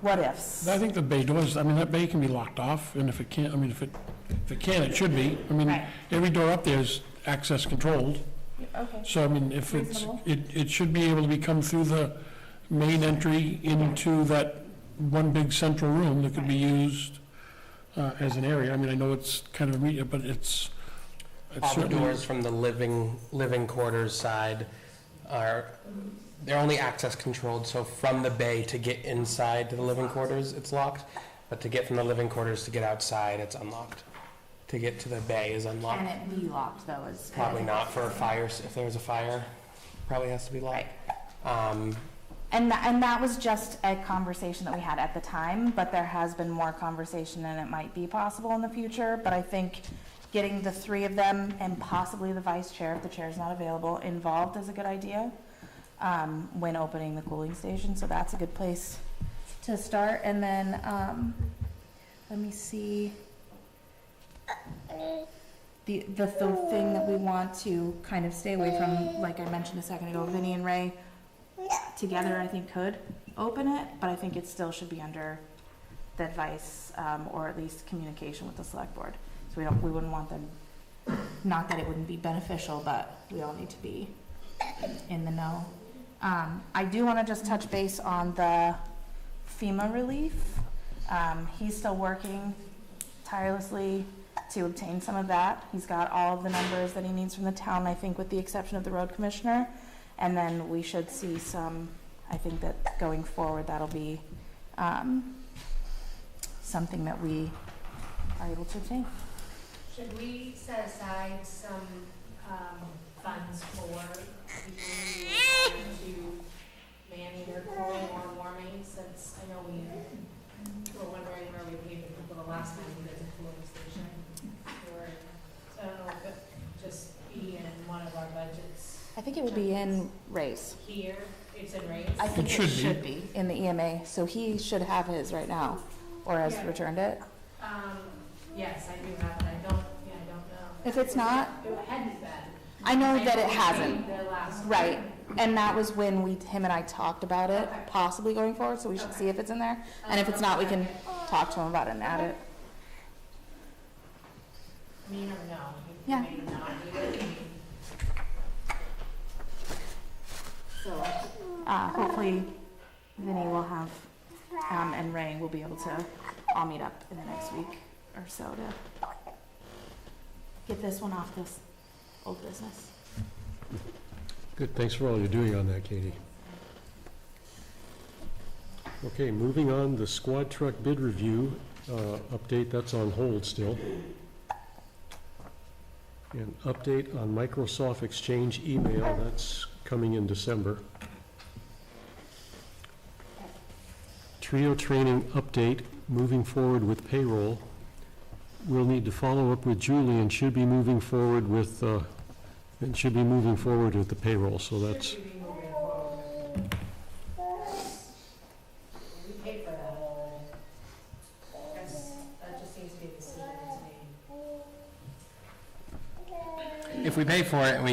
what ifs? I think the bay doors, I mean, that bay can be locked off, and if it can't, I mean, if it can, it should be. I mean, Right. every door up there is access controlled, Okay. so I mean, if it's, Reasonable. it should be able to be come through the main entry into that one big central room that could be used as an area. I mean, I know it's kind of immediate, but it's All the certainly. doors from the living quarters side they're only access controlled, so from the bay to get inside to the living quarters, it's locked, but to get from the living quarters to get outside, it's unlocked. To get to the bay is unlocked. Can it be locked though? Probably not for a fire, if there's a fire, probably has to be locked. And that was just a conversation that we had at the time, but there has been more conversation and it might be possible in the future. But I think getting the three of them and possibly the vice chair, if the chair's not available, involved is a good idea when opening the cooling station. So that's a good place to start. And then, let me see. The thing that we want to kind of stay away from, like I mentioned a second ago, Vinny and Ray together, I think could open it, but I think it still should be under the advice, or at least communication with the select board. So we wouldn't want them, not that it wouldn't be beneficial, but we all need to be in the know. I do want to just touch base on the FEMA relief. He's still working tirelessly to obtain some of that. He's got all of the numbers that he needs from the town, I think with the exception of the road commissioner. And then we should see some, I think that going forward, that'll be something that we are able to obtain. Should we set aside some funds for people who are trying to man either cooling or warming, since I know we were wondering where we paid for people the last time we did the cooling station. So I don't know if it just be in one of our budgets I think it would be in Ray's. here, it's in raise. I think It it should should be in the EMA, so he should have his right now, or has Yeah. returned it. Yes, I do have it, I don't know. If it's not, It hadn't been. I know that it hasn't. The last. Right, and that was when him and I talked about it, Okay. possibly going forward, so we should see if it's in there. And if it's not, we can talk to him about it and add it. I mean, you never know. You Yeah. may not need it. So, hopefully Vinny will have, and Ray will be able to all meet up in the next week or so to get this one off this old business. Good, thanks for all you're doing on that, Katie. Okay, moving on, the squad truck bid review update, that's on hold still. And update on Microsoft Exchange email, that's coming in December. Trio training update, moving forward with payroll. We'll need to follow up with Julie and should be moving forward with, the payroll, so that's, Should we be moving forward? We paid for that already. That just seems to be the decision to me. If we pay for it and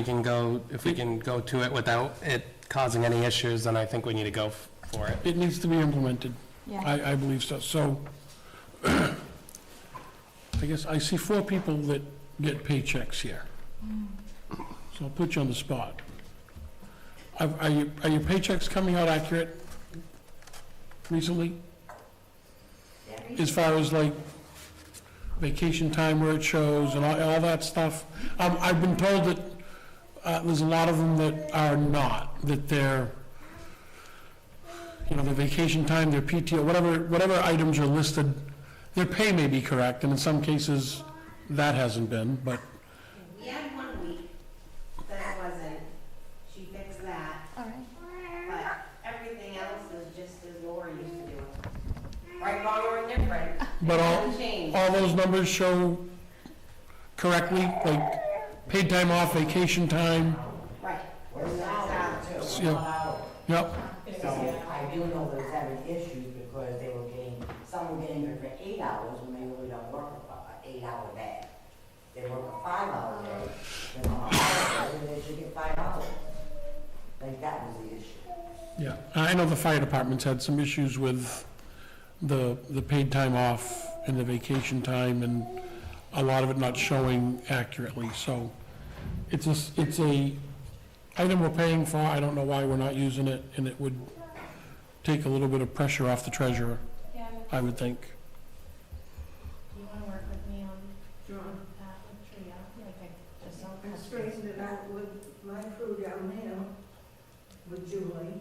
if we can go to it without it causing any issues, then I think we need to go for it. It needs to be implemented. Yeah. I believe so. So, I guess I see 4 people that get paychecks here. So I'll put you on the spot. Are your paychecks coming out accurate recently? As far as like vacation time where it shows and all that stuff? I've been told that there's a lot of them that are not, that they're, their vacation time, their PTO, whatever items are listed, their pay may be correct, and in some cases, that hasn't been, but We had 1 week that it wasn't, she fixed that, All right. but everything else is just as Laura used to do it. Or But Hasn't changed. all those numbers show correctly, like paid time off, vacation time, Right. We're down to Yeah. 1 hour. yep, So I do know there's having issues because they were getting, some were getting it for 8 hours when they really don't work a 8-hour day. They work a 5-hour day, then on a holiday, they should get 5 hours. Like that was the issue. yeah. I know the fire department's had some issues with the paid time off and the vacation time, and a lot of it not showing accurately, so it's a item we're paying for. I don't know why we're not using it, and it would take a little bit of pressure off the treasurer, Yeah, I would think. you wanna work with me on that with Tria, like I just don't. I straightened it out with my crew down there, with Julie.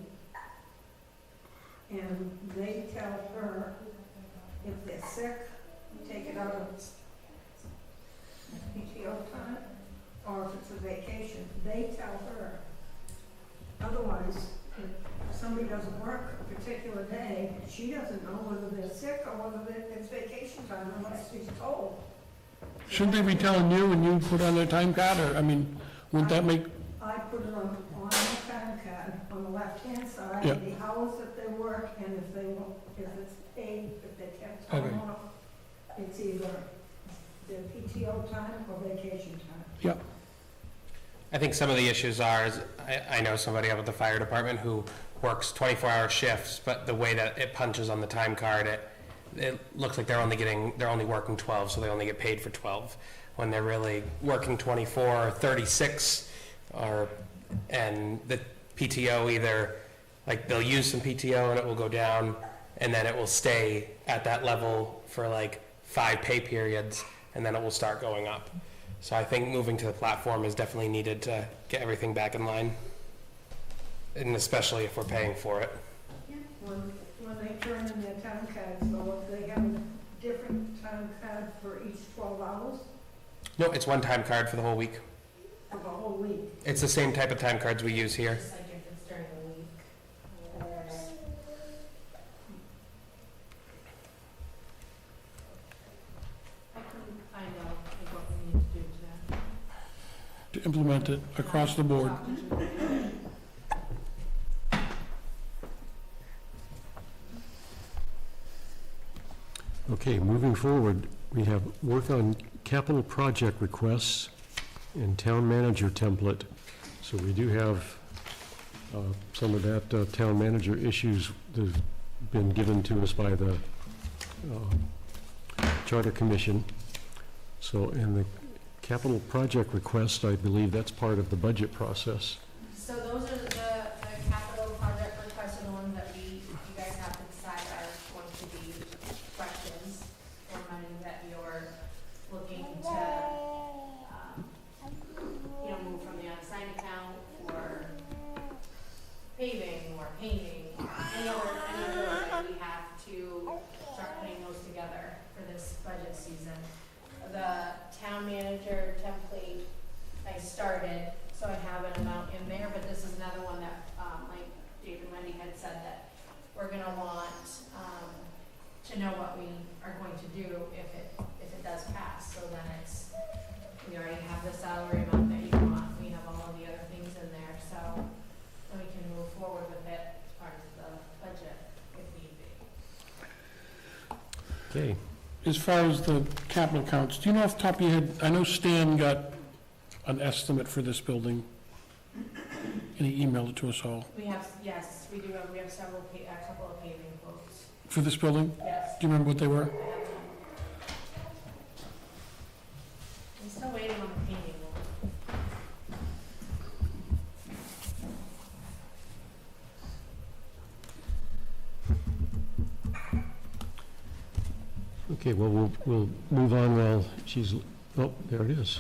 And they tell her if they're sick, take it out of PTO time, or if it's a vacation, they tell her. Otherwise, if somebody doesn't work a particular day, she doesn't know whether they're sick or whether it's vacation time unless she's told. Shouldn't they be telling you when you put on their time card, or, I mean, wouldn't that make, I put it on my time card on the left-hand side, Yeah. the hours that they work, and if they, if it's paid, if they kept time Okay. off, it's either their PTO time or vacation time. yep, I think some of the issues are, is I know somebody up at the fire department who works 24-hour shifts, but the way that it punches on the time card, it looks like they're only working 12, so they only get paid for 12, when they're really working 24 or 36, and the PTO either, like, they'll use some PTO and it will go down, and then it will stay at that level for like 5 pay periods, and then it will start going up. So I think moving to the platform is definitely needed to get everything back in line, and especially if we're paying for it. When they turn in their time cards, so if they have a different time card for each 12 hours No, it's one time card for the whole week. for the whole week. It's the same type of time cards we use here. Just like if it's during the week. I couldn't find out like, what we need to do to to implement it across the board. Okay, moving forward, we have work on capital project requests and town manager template. So we do have some of that town manager issues that have been given to us by the Charter Commission. So in the capital project request, I believe that's part of the budget process. So those are the capital project requests are the ones that you guys have to decide are going to be questions or money that you're looking to, move from the unassigned account for paving or painting, any other that we have to start putting those together for this budget season. The town manager template, I started, so I have an amount in there, but this is another one that, like Dave and Wendy had said, that we're gonna want, to know what we are going to do if it does pass, so then we already have the salary amount that you want, we have all of the other things in there, so then we can move forward with it as part of the budget if need be. Okay, As far as the capital accounts, do you know off the top of your head, I know Stan got an estimate for this building, and he emailed it to us all. We have, yes, we do have, we have a couple of paving quotes, For this building? yes. Do you remember what they were? I have them. I'm still waiting on the painting one. okay, well, we'll move on while she's, oh, there it is.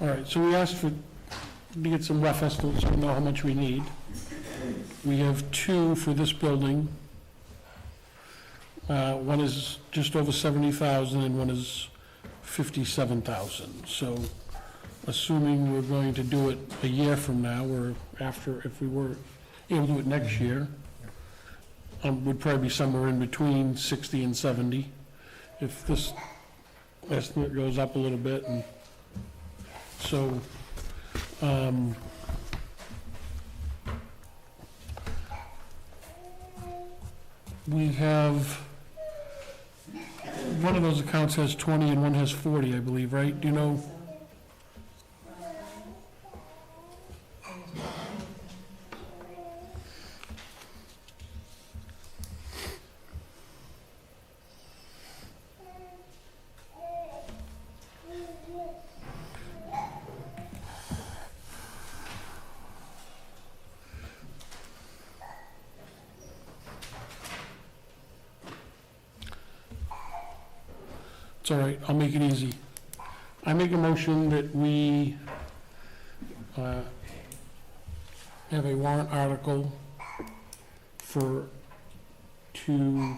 All right, so we asked to get some rough estimates, so we know how much we need. We have two for this building. One is just over 70,000 and one is 57,000. So assuming we're going to do it a year from now, or after, if we were able to do it next year, would probably be somewhere in between 60 and 70. If this estimate goes up a little bit, and so, we have, one of those accounts has 20 and one has 40, I believe, right? Do you know? It's all right, I'll make it easy. I make a motion that we have a warrant article to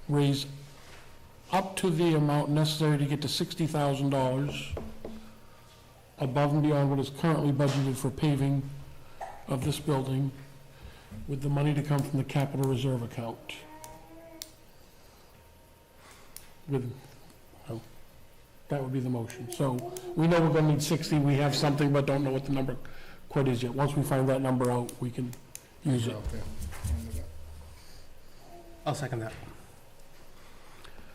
raise up to the amount necessary to get to $60,000 above and beyond what is currently budgeted for paving of this building, with the money to come from the capital reserve account. That would be the motion. So we know we're gonna need 60, we have something, but don't know what the number quite is yet. Once we find that number out, we can use it. I'll second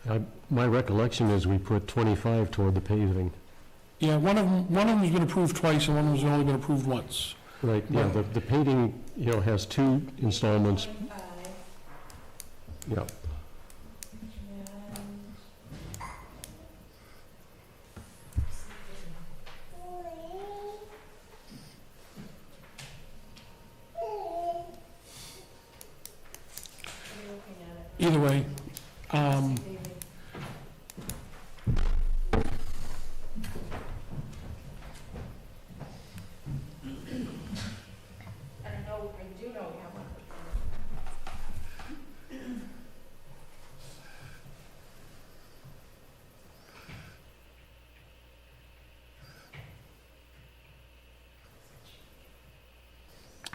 that. My recollection is we put 25 toward the paving. Yeah, one of them has been approved twice, and one of them has only been approved once. Right, yeah, the paving, has two installments. Yeah. Either way, I do know we have one.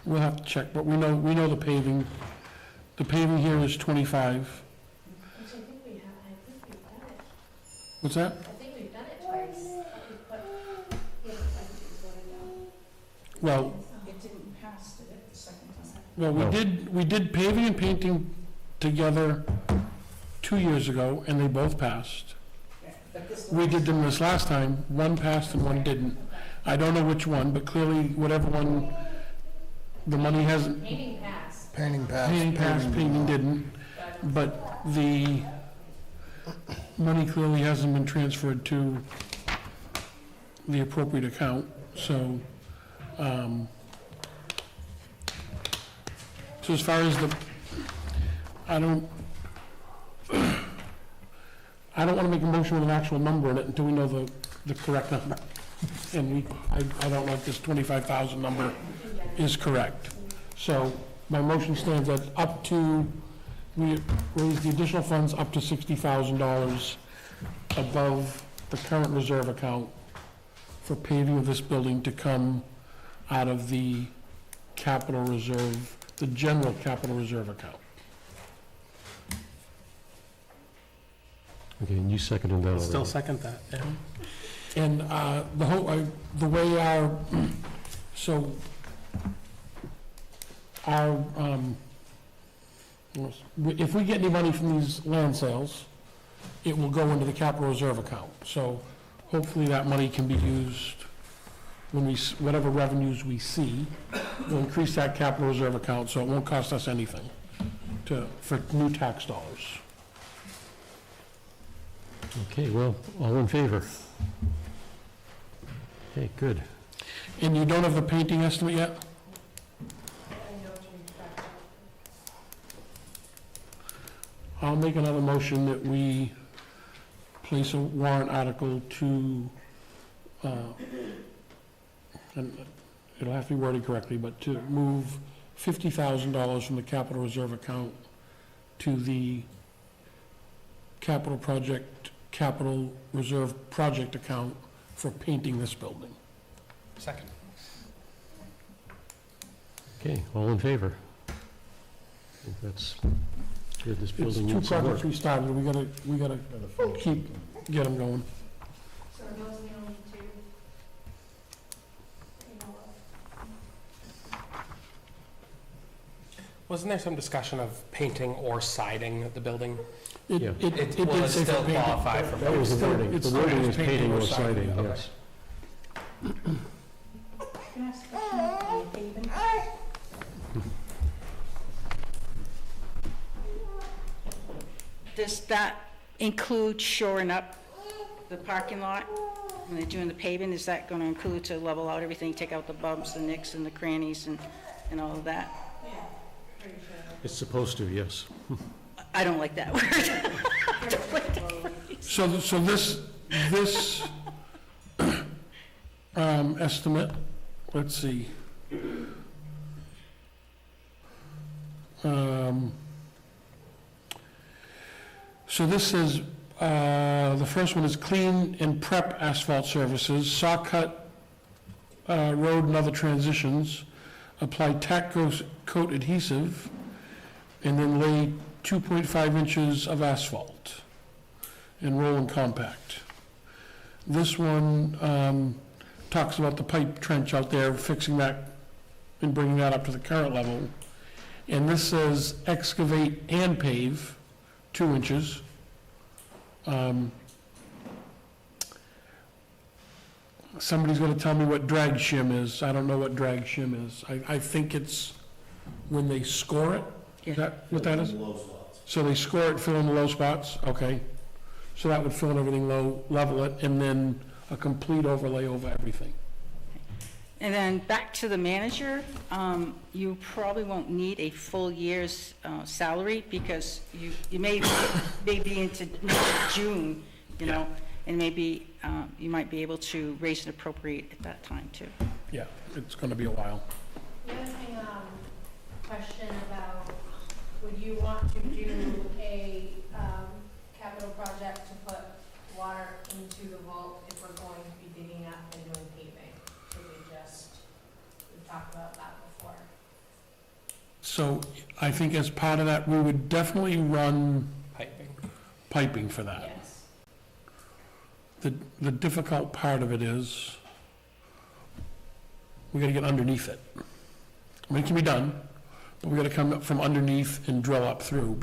we'll have to check, but we know the paving. The paving here is 25. Which I think we've done it. What's that? I think we've done it twice. Well, It didn't pass, did it, the second time? well, we did paving and painting together 2 years ago, and they both passed. But this We did them this last time, one passed and one didn't. I don't know which one, but clearly whatever one, the money hasn't, Painting passed. painting passed, painting didn't, but the money clearly hasn't been transferred to the appropriate account, so, so as far as I don't want to make a motion with an actual number in it until we know the correct number. And I don't know if this 25,000 number is correct. So my motion stands at up to, we raise the additional funds up to $60,000 above the current reserve account for paving of this building to come out of the capital reserve, the general capital reserve account. Okay, and you seconded that I'll already. still second that, yeah. And the way our, so our, if we get any money from these land sales, it will go into the capital reserve account. So hopefully that money can be used when whatever revenues we see, we'll increase that capital reserve account, so it won't cost us anything for new tax dollars. Okay, well, all in favor? Okay, good. And you don't have the painting estimate yet? I'll make another motion that we place a warrant article to, and it'll have to be worded correctly, but to move $50,000 from the capital reserve account to the capital reserve project account for painting this building. Second. Okay, all in favor? I think that's good, this It's building two needs some work. projects we started, we gotta get them going. So are those the only two? You know of? Wasn't there some discussion of painting or siding the building? It Yeah. did Will say it for still painting. qualify for That was the Still- wording, the it's wording still is painting or siding, Okay. yes. Can I ask a question on the paving? Does that include shoring up the parking lot when they're doing the paving? Is that going to include to level out everything, take out the bumps, the nicks, and the crannies, and all of that? It's supposed to, yes. I don't like that word. I don't like that phrase. So this estimate, let's see. So this says, the first one is clean and prep asphalt services, saw cut, road and other transitions, apply tack coat adhesive, and then lay 2.5 inches of asphalt and roll and compact. This one talks about the pipe trench out there, fixing that and bringing that up to the current level. And this says excavate and pave, 2 inches. Somebody's gonna tell me what drag shim is. I don't know what drag shim is. I think it's when they score it. Is that what that is? So they score it, fill in the low spots? Okay. So that would fill in everything low, level it, and then a complete overlay over everything. And then back to the manager, you probably won't need a full year's salary because you may be into next June, you know, and maybe you might be able to raise and appropriate at that time too. Yeah, it's gonna be a while. The other thing, question about, would you want to do a, capital project to put water into the vault if we're going to be digging up and doing paving? We talked about that before. So I think as part of that, we would definitely run Piping. piping for that. Yes. The difficult part of it is, we gotta get underneath it. I mean, it can be done, but we gotta come up from underneath and drill up through,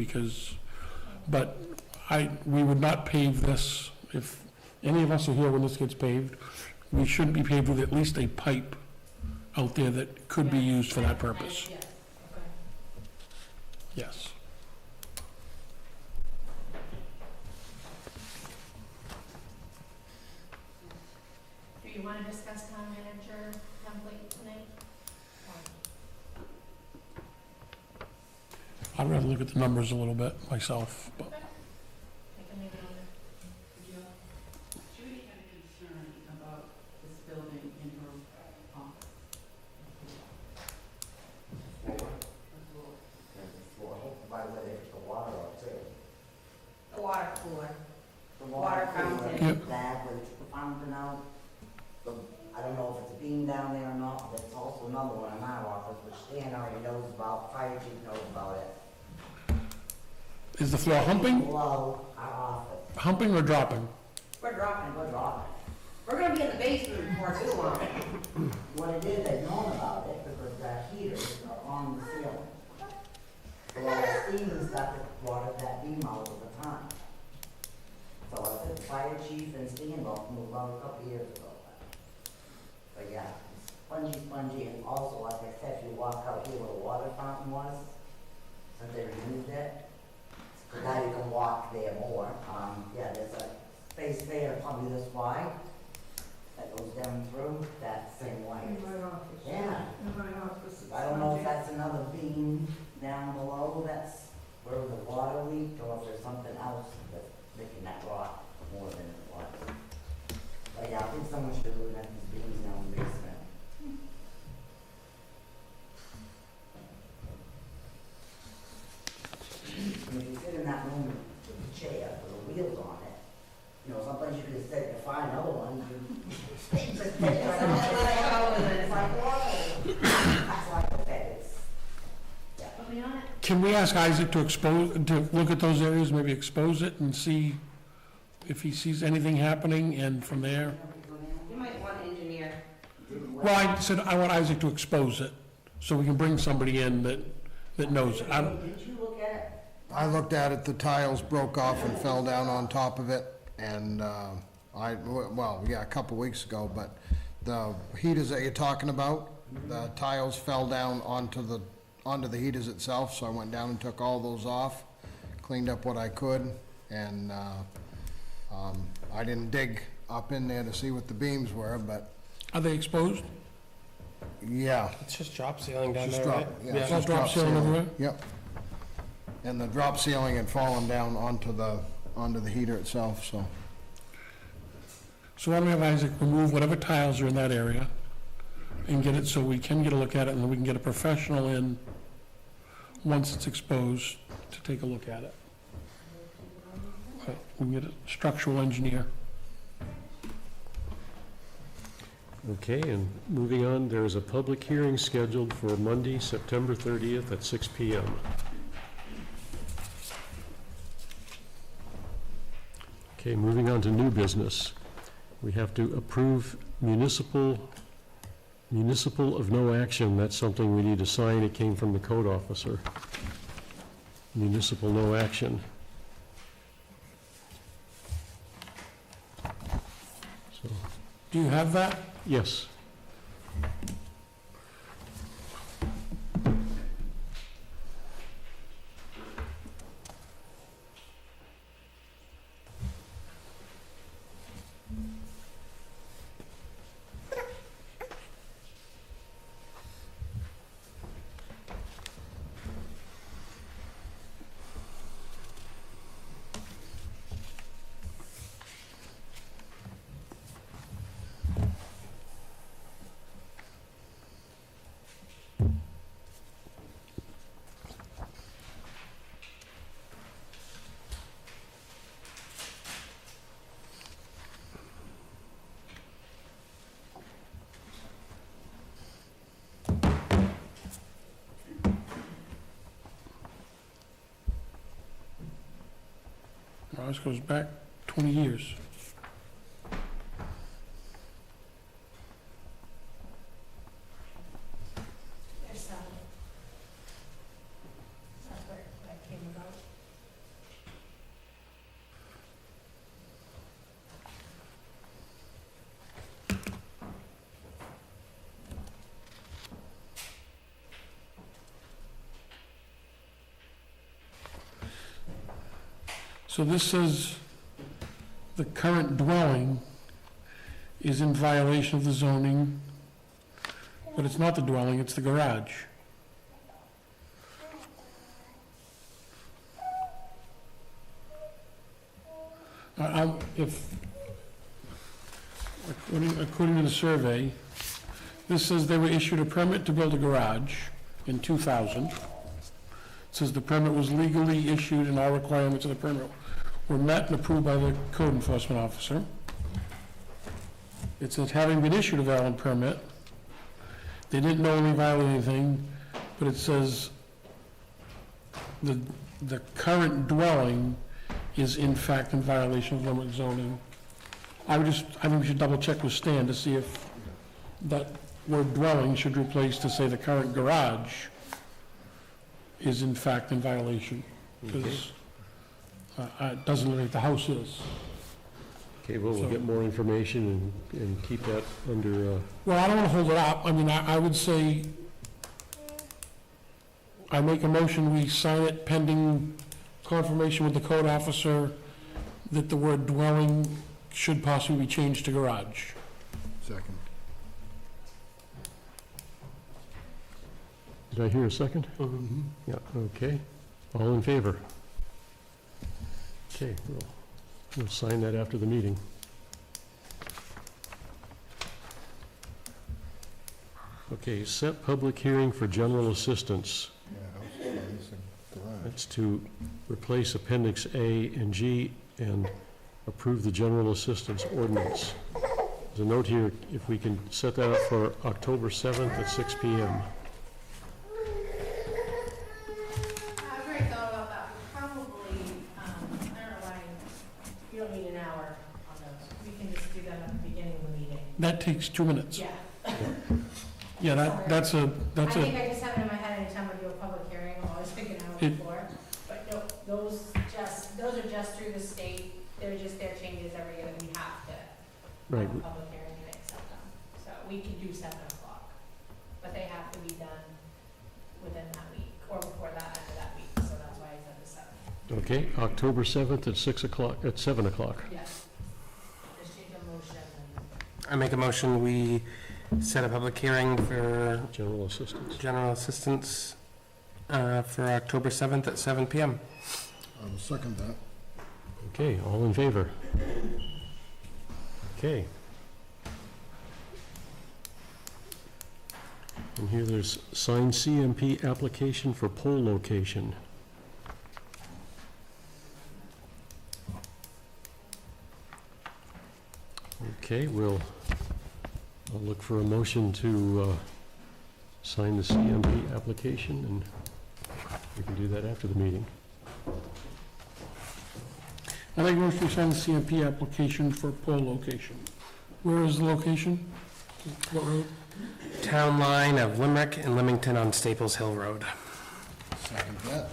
but we would not pave this, if any of us are here when this gets paved, we shouldn't be paved with at least a pipe out there that could be used for that purpose. Yes, okay. Yes. Do you want to discuss town manager template tonight? I'd rather look at the numbers a little bit myself, but I can leave it on there. Judy had a concern about this building in her office. By the way, they put the water up too. The water cooler. The Water fountain. Yep. That, where they took the fountain out, I don't know if it's a beam down there or not, but it's also another one in our office, which Stan already knows about, fire chief knows about it. is the floor humping, Below our office. humping or dropping? We're dropping. We're dropping. We're gonna be in the basement before too long. What it is, they've known about it because our heaters are on the ceiling. So all the steam and stuff, it watered that beam out all the time. So I said, fire chief and Stan both moved out a couple years ago. But yeah, it's spongy, and also, like I said, if you walk out here where the water fountain was, since they removed it, so now you can walk there more. Yeah, there's a space there probably this wide that goes down through that same way. In my office. Yeah. In my office. I don't know if that's another beam down below that's where the water leaked, or if there's something else that's making that rot more than me on it. Can we ask Isaac to look at those areas, maybe expose it and see if he sees anything happening, and from there? You might want an engineer. Well, I said I want Isaac to expose it, so we can bring somebody in that knows it. Did you look at it? I looked at it, the tiles broke off and fell down on top of it, and, a couple weeks ago, but the heaters that you're talking about, the tiles fell down onto the heaters itself, so I went down and took all those off, cleaned up what I could, and, I didn't dig up in there to see what the beams were, but, Are they exposed? yeah. It's just drop ceiling down Just there, drop, right? yeah, it's All just drop ceiling everywhere? Yep. And the drop ceiling had fallen down onto the heater itself, so. So why don't we have Isaac remove whatever tiles are in that area and get it so we can get a look at it, and then we can get a professional in once it's exposed to take a look at it. We can get a structural engineer. Okay, and moving on, there is a public hearing scheduled for Monday, September 30th at 6 PM. Okay, moving on to new business. We have to approve municipal of no action. That's something we need to sign. It came from the code officer. Municipal no action. So, Do you have that? yes. Well, this goes back 20 years. There's that's where that came about. So this says the current dwelling is in violation of the zoning, but it's not the dwelling, it's the garage. According to the survey, this says they were issued a permit to build a garage in 2000. It says the permit was legally issued and all requirements of the permit were met and approved by the code enforcement officer. It says, having been issued a valid permit, they didn't knowingly violate anything, but it says the current dwelling is in fact in violation of limit zoning. I think we should double check with Stan to see if that word dwelling should replace to say the current garage is in fact in violation, because it doesn't look like the house is. Okay, well, we'll get more information and keep that under, Well, I don't want to hold it up. I mean, I would say, I make a motion, we sign it pending confirmation with the code officer that the word dwelling should possibly be changed to garage. Second. did I hear a second? Yeah, okay. All in favor? Okay, we'll sign that after the meeting. Okay, set public hearing for general assistance. That's to replace Appendix A and G and approve the general assistance ordinance. There's a note here, if we can set that up for October 7th at 6 PM. that takes 2 minutes. Yeah. Yeah, that's a, I think I just have it in my head anytime I do a public hearing, I'm always thinking out It- before. But no, those are just through the state, they're just their changes every year, we have to Right. have a public hearing and accept them. So we could do 7 o'clock, but they have to be done within that week, or before that, end of that week, so that's why I said the 7th. Okay, October 7th at 6 o'clock, at 7 o'clock. Yes. Just change the motion and. I make a motion, we set a public hearing for General assistance. general assistance for October 7th at 7 PM. I will second that. Okay, all in favor? Okay. And here there's signed CMP application for pole location. Okay, I'll look for a motion to sign the CMP application, and we can do that after the meeting. I think we should send the CMP application for pole location. Where is the location? What road? Town line of Limerick and Leamington on Staples Hill Road. Second that.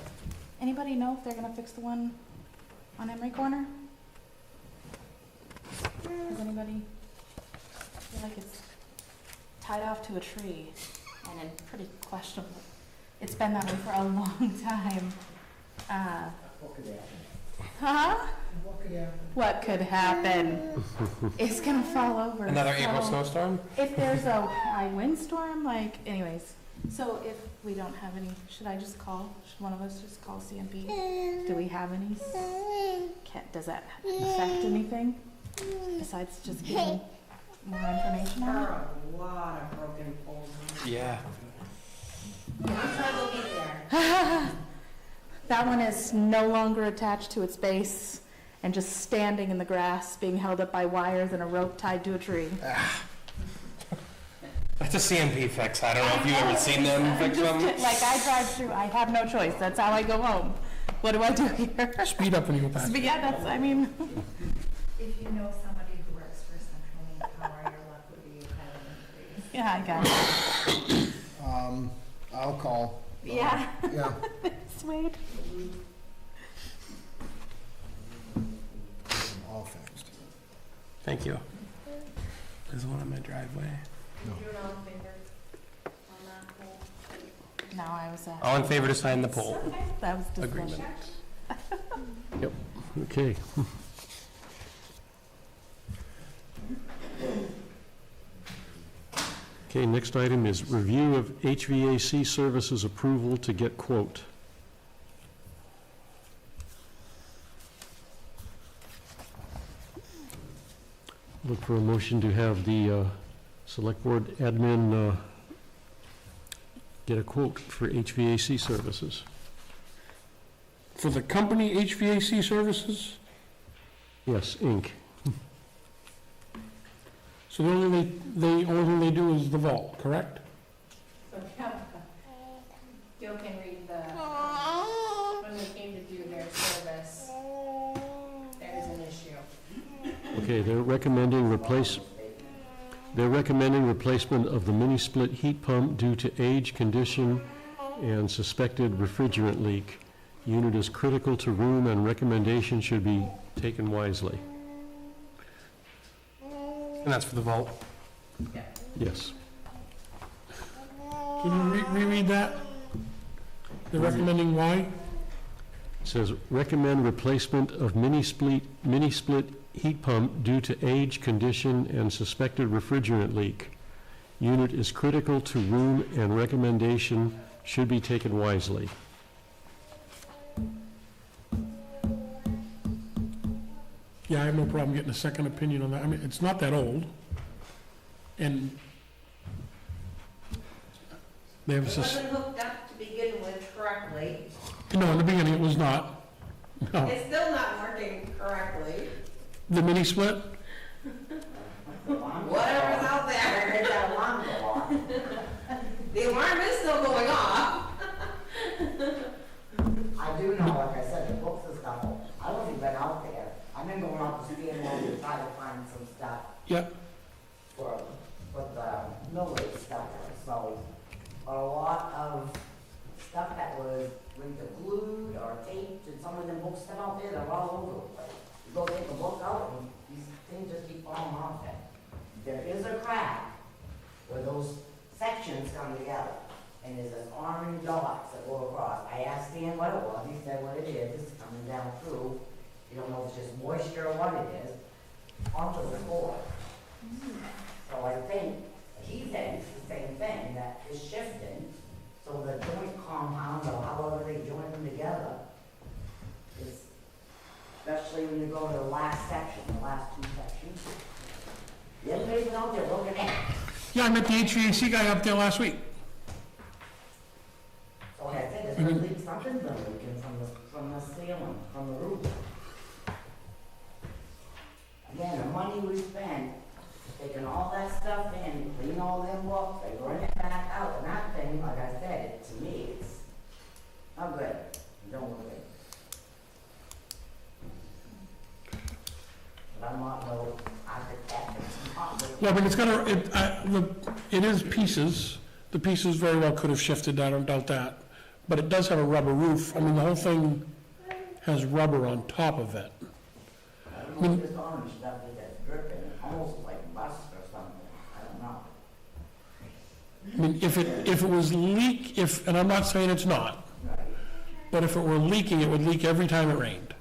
Anybody know if they're gonna fix the one on Emery Corner? Does anybody feel like it's tied off to a tree and in pretty questionable? It's been that way for a long time. What could happen? Huh? What could happen? What could happen? It's gonna fall over. Another April so snowstorm? If there's a high windstorm, like, anyways, so if we don't have any, should I just call? Should one of us just call CMP? Do we have any? Does that affect anything besides just getting more information There on it? are a lot of broken poles. Yeah. I'm sure they'll be there. That one is no longer attached to its base and just standing in the grass, being held up by wires and a rope tied to a tree. That's a CMP fix. I don't know if you've ever seen them fix them. Like, I drive through, I have no choice, that's how I go home. What do I do here? Speed up when you go past. But yeah, that's, I mean, If you know somebody who works for Central Maine Power, your luck would be ahead of them. yeah, I got it. I'll call. Yeah. Yeah. Sweet. All fixed. Thank you. There's one on my driveway. No, I was, All in favor to sign the poll that was agreement? discussion. Yep, okay. Okay, next item is review of HVAC services approval to get quote. Look for a motion to have the Select Board admin get a quote for HVAC services. For the company HVAC services? Yes, Inc. So the only thing they do is the vault, correct? Gil can read the, when they came to do their service, there is an issue. Okay, they're recommending replacement of the mini-split heat pump due to age, condition, and suspected refrigerant leak. Unit is critical to room and recommendation should be taken wisely. And that's for the vault. Yes. Can you reread that? They're recommending why? It says, recommend replacement of mini-split heat pump due to age, condition, and suspected refrigerant leak. Unit is critical to room and recommendation should be taken wisely. Yeah, I have no problem getting a second opinion on that. I mean, it's not that old. And they have It a, wasn't hooked up to begin with correctly. no, in the beginning it was not. No. It's still not working correctly. The mini split? Whatever's out I there. heard that alarm go off. The alarm is still going off. I do know, like I said, the books and stuff, I wasn't even out there. I've been going out to stand along to try to find some stuff Yep. for that was either glued or taped, and some of them books come out there, they're all over the place. You go take a book out, and these things just keep falling off it. There is a crack where those sections come together, and there's an orange dots that go across. I asked Dan what it was, he said what it is, it's coming down through, you don't know if it's just moisture or what it is, onto the floor. So I think, he thinks the same thing, that it's shifting, so the joint compound, or however they join them together, is, especially when you go to the last section, the last two sections. The other people out there looking at it. Yeah, I met the HVAC guy up there last week. So like I said, there's gonna leak, something's been leaking from the ceiling, from the roof. Again, the money we spent, taking all that stuff in, clean all them books, they bring it back out, and that thing, like I said, to me, it's not good. Don't look at it. But I'm not no architect, it's not. Yeah, but it's it is pieces. The pieces very well could have shifted, I don't doubt that. But it does have a rubber roof. I mean, the whole thing has rubber on top of it. I don't know if this orange stuff is that's dripping, almost like rust or something, I don't know. I mean, if it was and I'm not saying it's not, but if it were leaking, it would leak every time it rained.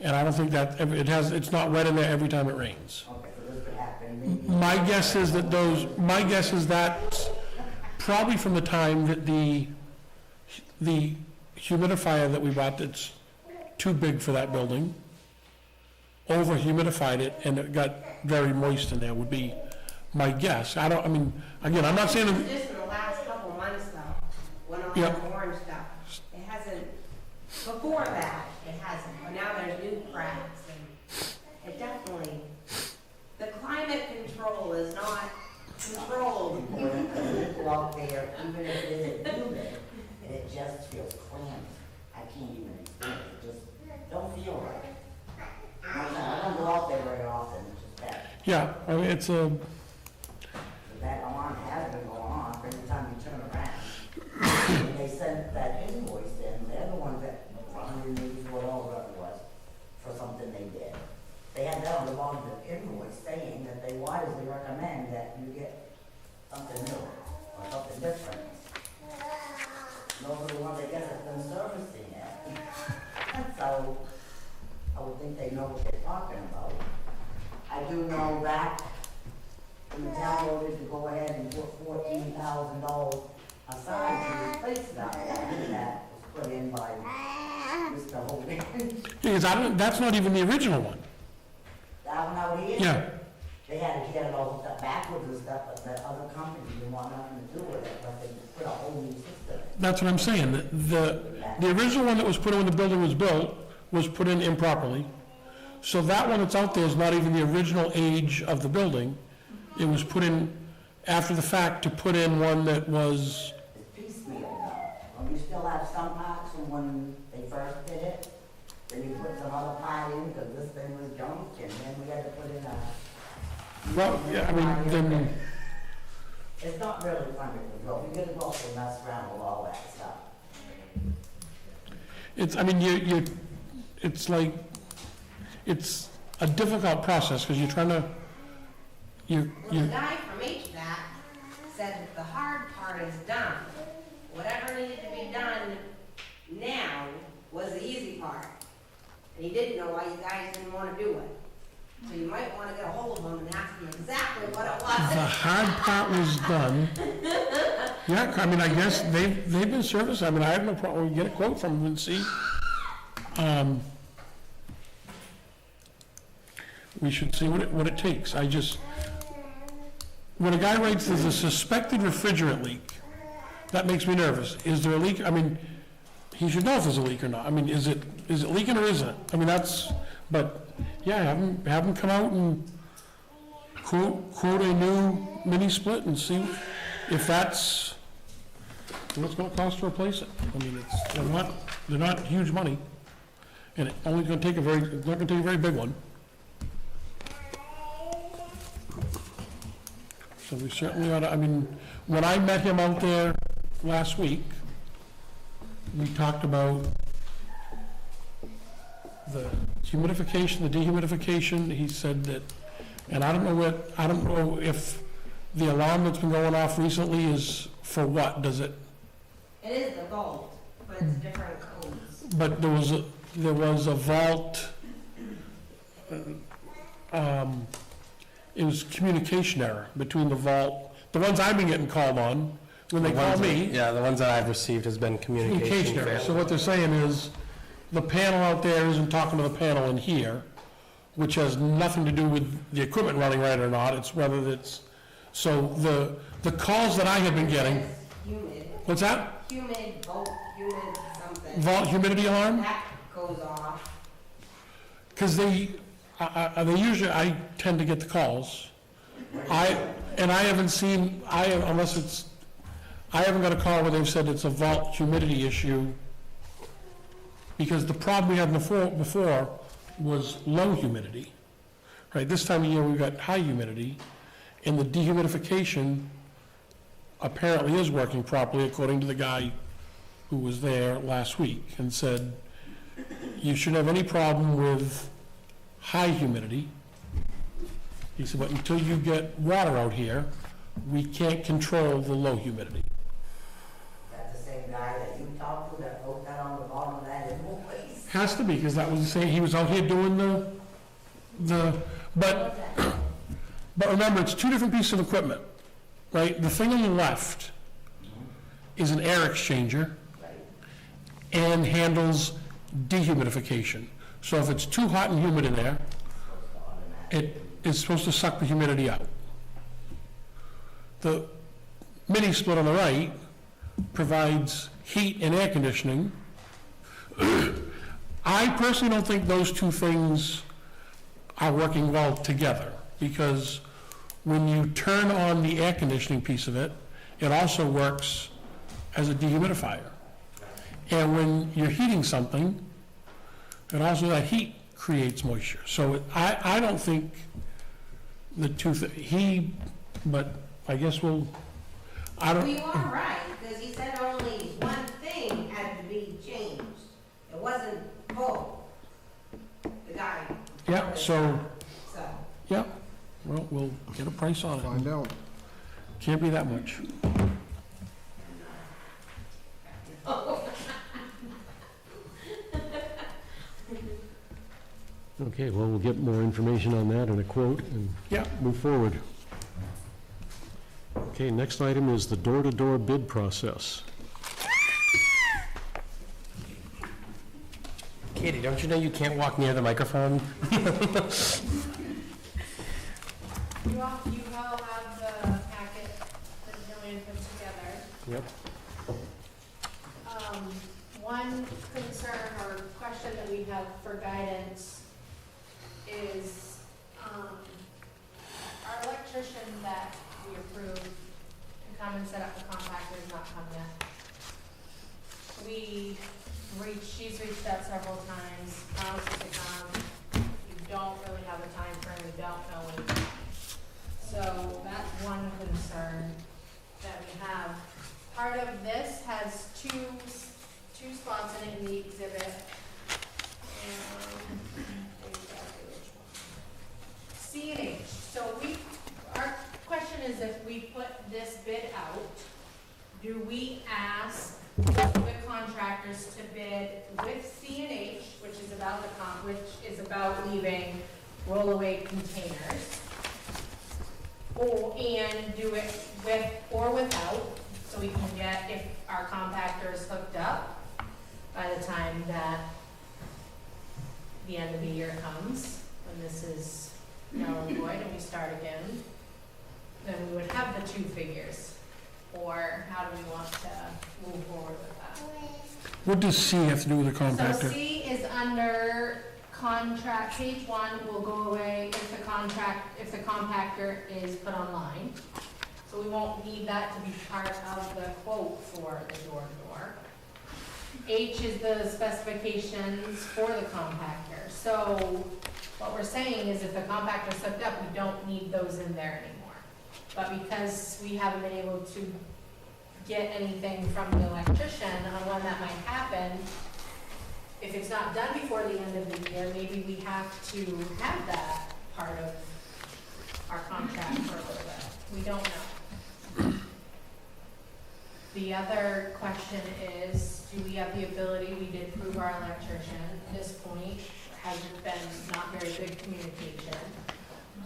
And I don't think that, it's not wet in there every time it rains. Okay, so this could happen. My guess is that probably from the time that the humidifier that we bought that's too big for that building, over-humidified it, and it got very moist in there, would be my guess. Again, I'm not saying. Just in the last couple months though, when all Yeah. the orange stuff, it hasn't, before that, it hasn't, but now there's new cracks and it definitely, the climate control is not controlled. When you go out there, even if it isn't humid, and it just feels clammy. I can't even explain it, it just don't feel right. I don't go out there very often, it's just that. Yeah, I mean, it's a, That alarm has been going on every time you turn around. And they sent that invoice in, they're the ones that, $184 whatever it was, for something they did. They had that on the bottom of the invoice saying that they wisely recommend that you get something new, or something different. Those are the ones, I guess, that's been servicing it. So, I would think they know what they're talking about. I do know that when the town voted to go ahead and put $14,000 aside to replace that was put in by Mr. Hogan. because that's not even the original one. That one out here? Yeah. They had to get it all hooked up backwards and stuff, but the other company didn't want nothing to do with it, but they put a whole new system. That's what I'm saying. The original one that was put in when the building was built was put in improperly. So that one that's out there is not even the original age of the building. It was put in after the fact to put in one that was, It's piecemeal now. You still have some parts from when they first did it, then you put some other part in, because this thing was junk, and then we had to put in a... well, yeah, I mean, then, It's not really fun to control. You get to go up and mess around with all that stuff. it's, I mean, it's like, it's a difficult process, because you're trying to, Well, the guy from HVAC said that the hard part is done. Whatever needed to be done now was the easy part. And he didn't know why you guys didn't want to do it. So you might want to get a hold of him and ask him exactly what it was. the hard part was done. Yeah, I mean, I guess they've been serviced. I mean, I have no problem, we get a quote from them and see. We should see what it takes. When a guy writes there's a suspected refrigerant leak, that makes me nervous. Is there a leak? I mean, he should know if there's a leak or not. I mean, is it leaking or isn't it? I mean, but yeah, have them come out and quote a new mini split and see if that's what it's gonna cost to replace it. I mean, they're not huge money, and it's not gonna take a very big one. So we certainly ought to, I mean, when I met him out there last week, we talked about the humidification, the dehumidification. He said that, and I don't know if the alarm that's been going off recently is for what, does it? It is the vault, but it's different codes. But there was a vault, it was communication error between the vault, the ones I've been getting called on, when they call me. Yeah, the ones that I've received has been communication error. failure. So what they're saying is, the panel out there isn't talking to the panel in here, which has nothing to do with the equipment running right or not, it's whether it's, so the calls that I have been getting. Humid. What's that? Humid, vault, humid, something. Vault humidity alarm? That goes off. Because they usually, I tend to get the calls. I haven't seen, unless it's, I haven't got a call where they've said it's a vault humidity issue, because the problem we had before was low humidity. Right, this time of year we've got high humidity, and the dehumidification apparently is working properly, according to the guy who was there last week, and said, you shouldn't have any problem with high humidity. He said, but until you get water out here, we can't control the low humidity. That's the same guy that you talked to that wrote that on the bottom of that invoice. Has to be, because that was the same, he was out here doing but remember, it's two different pieces of equipment, right? The thing on the left is an air exchanger and handles dehumidification. So if it's too hot and humid in there, it is supposed to suck the humidity out. The mini split on the right provides heat and air conditioning. I personally don't think those two things are working well together, because when you turn on the air conditioning piece of it, it also works as a dehumidifier. And when you're heating something, and also that heat creates moisture. So I don't think the two, but I guess Well, you are right, because he said only one thing had to be changed. It wasn't both. The guy. Yeah, so, yeah, well, we'll get a price on it. Find out. Can't be that much. Okay, well, we'll get more information on that and a quote and move forward. Okay, next item is the door-to-door bid process. Katie, don't you know you can't walk near the microphone? You all have the packet that Joanne put together. Yep. One concern or question that we have for guidance is, our electrician that we approved to come and set up the compactor has not come yet. She's reached out several times, promised to come. We don't really have a time frame. We don't know when. So that's one concern that we have. Part of this has two spots in it in the exhibit. C&H. So our question is, if we put this bid out, do we ask the contractors to bid with C&H, which is about leaving rollaway containers, and do it with or without, so we can get, if our compactor is hooked up by the time that the end of the year comes, when this is null and void and we start again, then we would have the two figures. Or how do we want to move forward with that? What does C have to do with the compactor? So C is under contract, page 1 will go away if the compactor is put online. So we won't need that to be part of the quote for the door-to-door. H is the specifications for the compactor. So what we're saying is, if the compactor's hooked up, we don't need those in there anymore. But because we haven't been able to get anything from the electrician on when that might happen, not done before the end of the year, maybe we have to have that part of our contract for a little bit. We don't know. The other question is, do we have the ability, we did prove our electrician, at this point, has been not very good communication.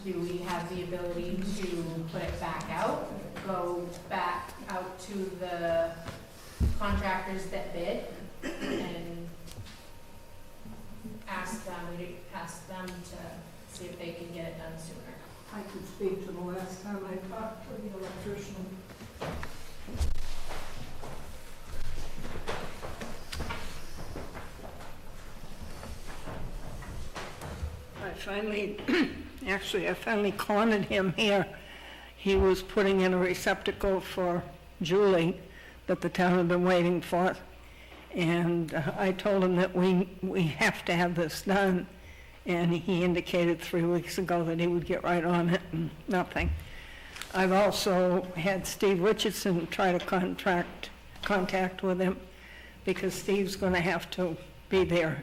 Do we have the ability to put it back out, go back out to the contractors that bid and ask them to see if they can get it done sooner? I could speak to the last time I talked to the electrician. I finally cornered him here. He was putting in a receptacle for Julie that the town had been waiting for. And I told him that we have to have this done. And he indicated 3 weeks ago that he would get right on it, and nothing. I've also had Steve Richardson try to contact with him, because Steve's going to have to be there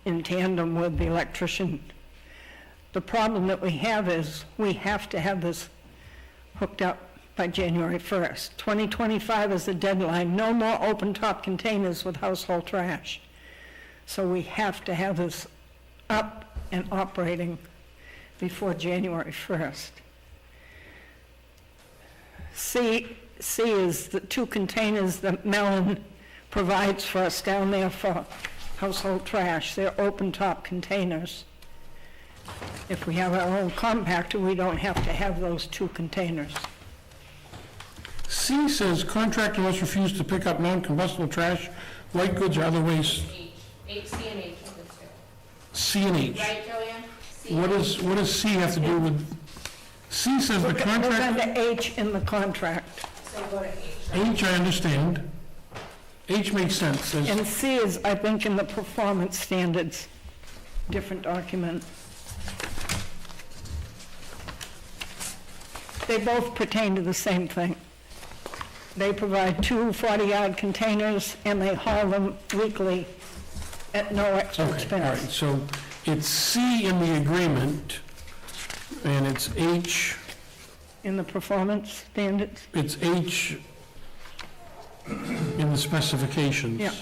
in tandem with the electrician. The problem that we have is we have to have this hooked up by January 1st. 2025 is the deadline. No more open-top containers with household trash. So we have to have this up and operating before January 1st. C is the 2 containers that Mellon provides for us down there for household trash. They're open-top containers. If we have our own compactor, we don't have to have those 2 containers. C says contractor must refuse to pick up non-combustible trash, white goods, or other waste. C and H are the 2. C and H. Right, Joanne? C What does C have to do with, C says the Look contractor, under H in the contract. So go to H. H I understand. H makes sense, says, And C is, I think, in the performance standards, different document. They both pertain to the same thing. They provide 2 40-yard containers, and they haul them weekly at no extra okay, all right, expense. so it's C in the agreement, and it's H, In the performance standards? it's H in the specifications. Yeah.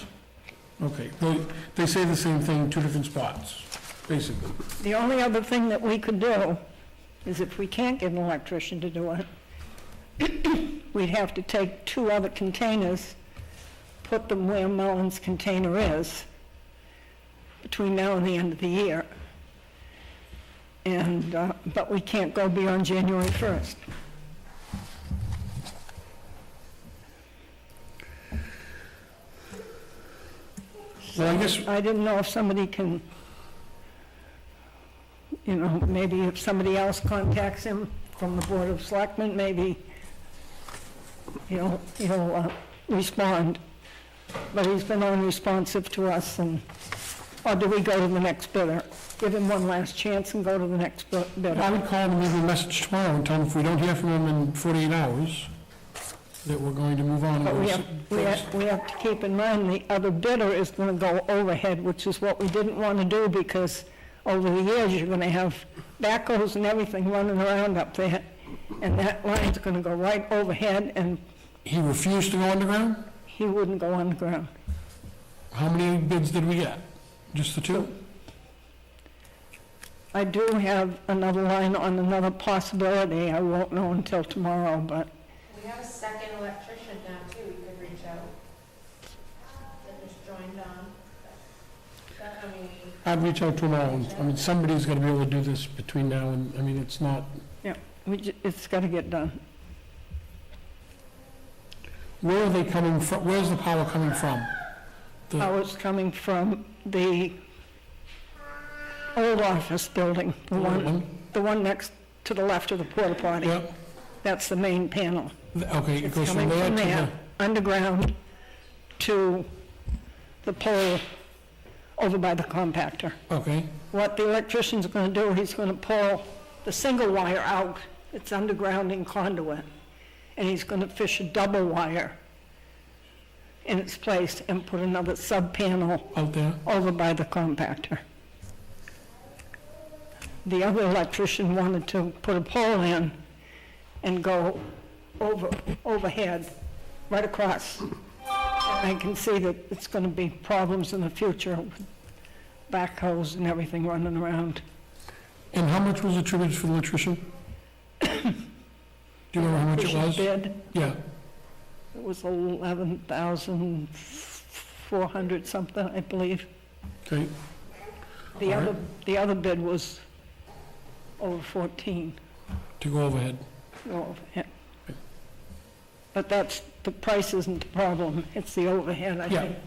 Okay, well, they say the same thing, 2 different spots, basically. The only other thing that we could do is if we can't get an electrician to do it, we'd have to take 2 other containers, put them where Mellon's container is between now and the end of the year. And, but we can't go beyond January 1st. Well, I guess, I didn't know if somebody can, maybe if somebody else contacts him from the Board of Selectmen, maybe he'll respond. But he's been unresponsive to us, or do we go to the next bidder? Give him one last chance and go to the next bidder? I would call him and leave a message tomorrow and tell him if we don't hear from him in 48 hours, that we're going to move on. But we have to keep in mind, the other bidder is going to go overhead, which is what we didn't want to do, because over the years, you're going to have backhoes and everything running around up there, and that line's going to go right overhead, and He refused to go underground? he wouldn't go underground. How many bids did we get? Just the 2? I do have another line on another possibility. I won't know until tomorrow, but We have a second electrician now too, we could reach out. That just joined on. I'd reach out tomorrow. I mean, somebody's got to be able to do this between now and, I mean, it's not, it's got to get done. where are they coming from? Where's the power coming from? Power's coming from the old office building, the one next to the left of the porta potty. Yep. That's the main panel. Okay, it It's goes from coming there from to there, underground, to the pole over by the compactor. Okay, What the electrician's going to do, he's going to pull the single wire out, it's underground in conduit, and he's going to fish a double wire in its place and put another sub-panel Out there? over by the compactor. The other electrician wanted to put a pole in and go overhead, right across. And I can see that it's going to be problems in the future with backhoes and everything running around. And how much was attributed for the electrician? Do you remember how much it was? Bid, Yeah, it was 11,400 something, I believe. okay. The All other, right. the other bid was over 14. To go overhead. Overhead. But that's, the price isn't the problem, it's the overhead, I Yeah. think.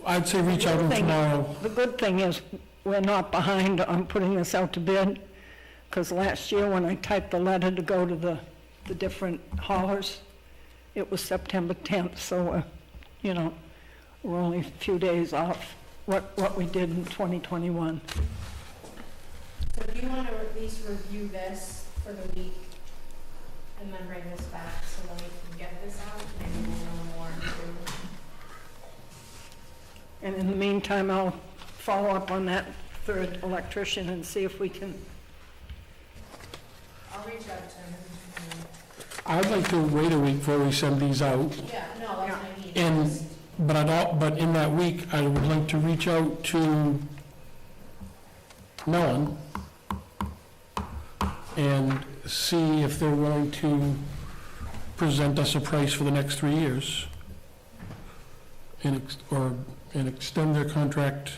I'd say reach out to him Thing- tomorrow. The good thing is, we're not behind on putting this out to bid, because last year when I typed the letter to go to the different haulers, it was September 10th, so, we're only a few days off what we did in 2021. So do you want to at least review this for the week and then bring this back so that we can get this out? Maybe we'll know more too. And in the meantime, I'll follow up on that third electrician and see if we can, I'll reach out to him. I'd like to wait a week before we send these out. Yeah, no, that's what I mean. And, but in that week, I would like to reach out to Mellon and see if they're willing to present us a price for the next 3 years and extend their contract.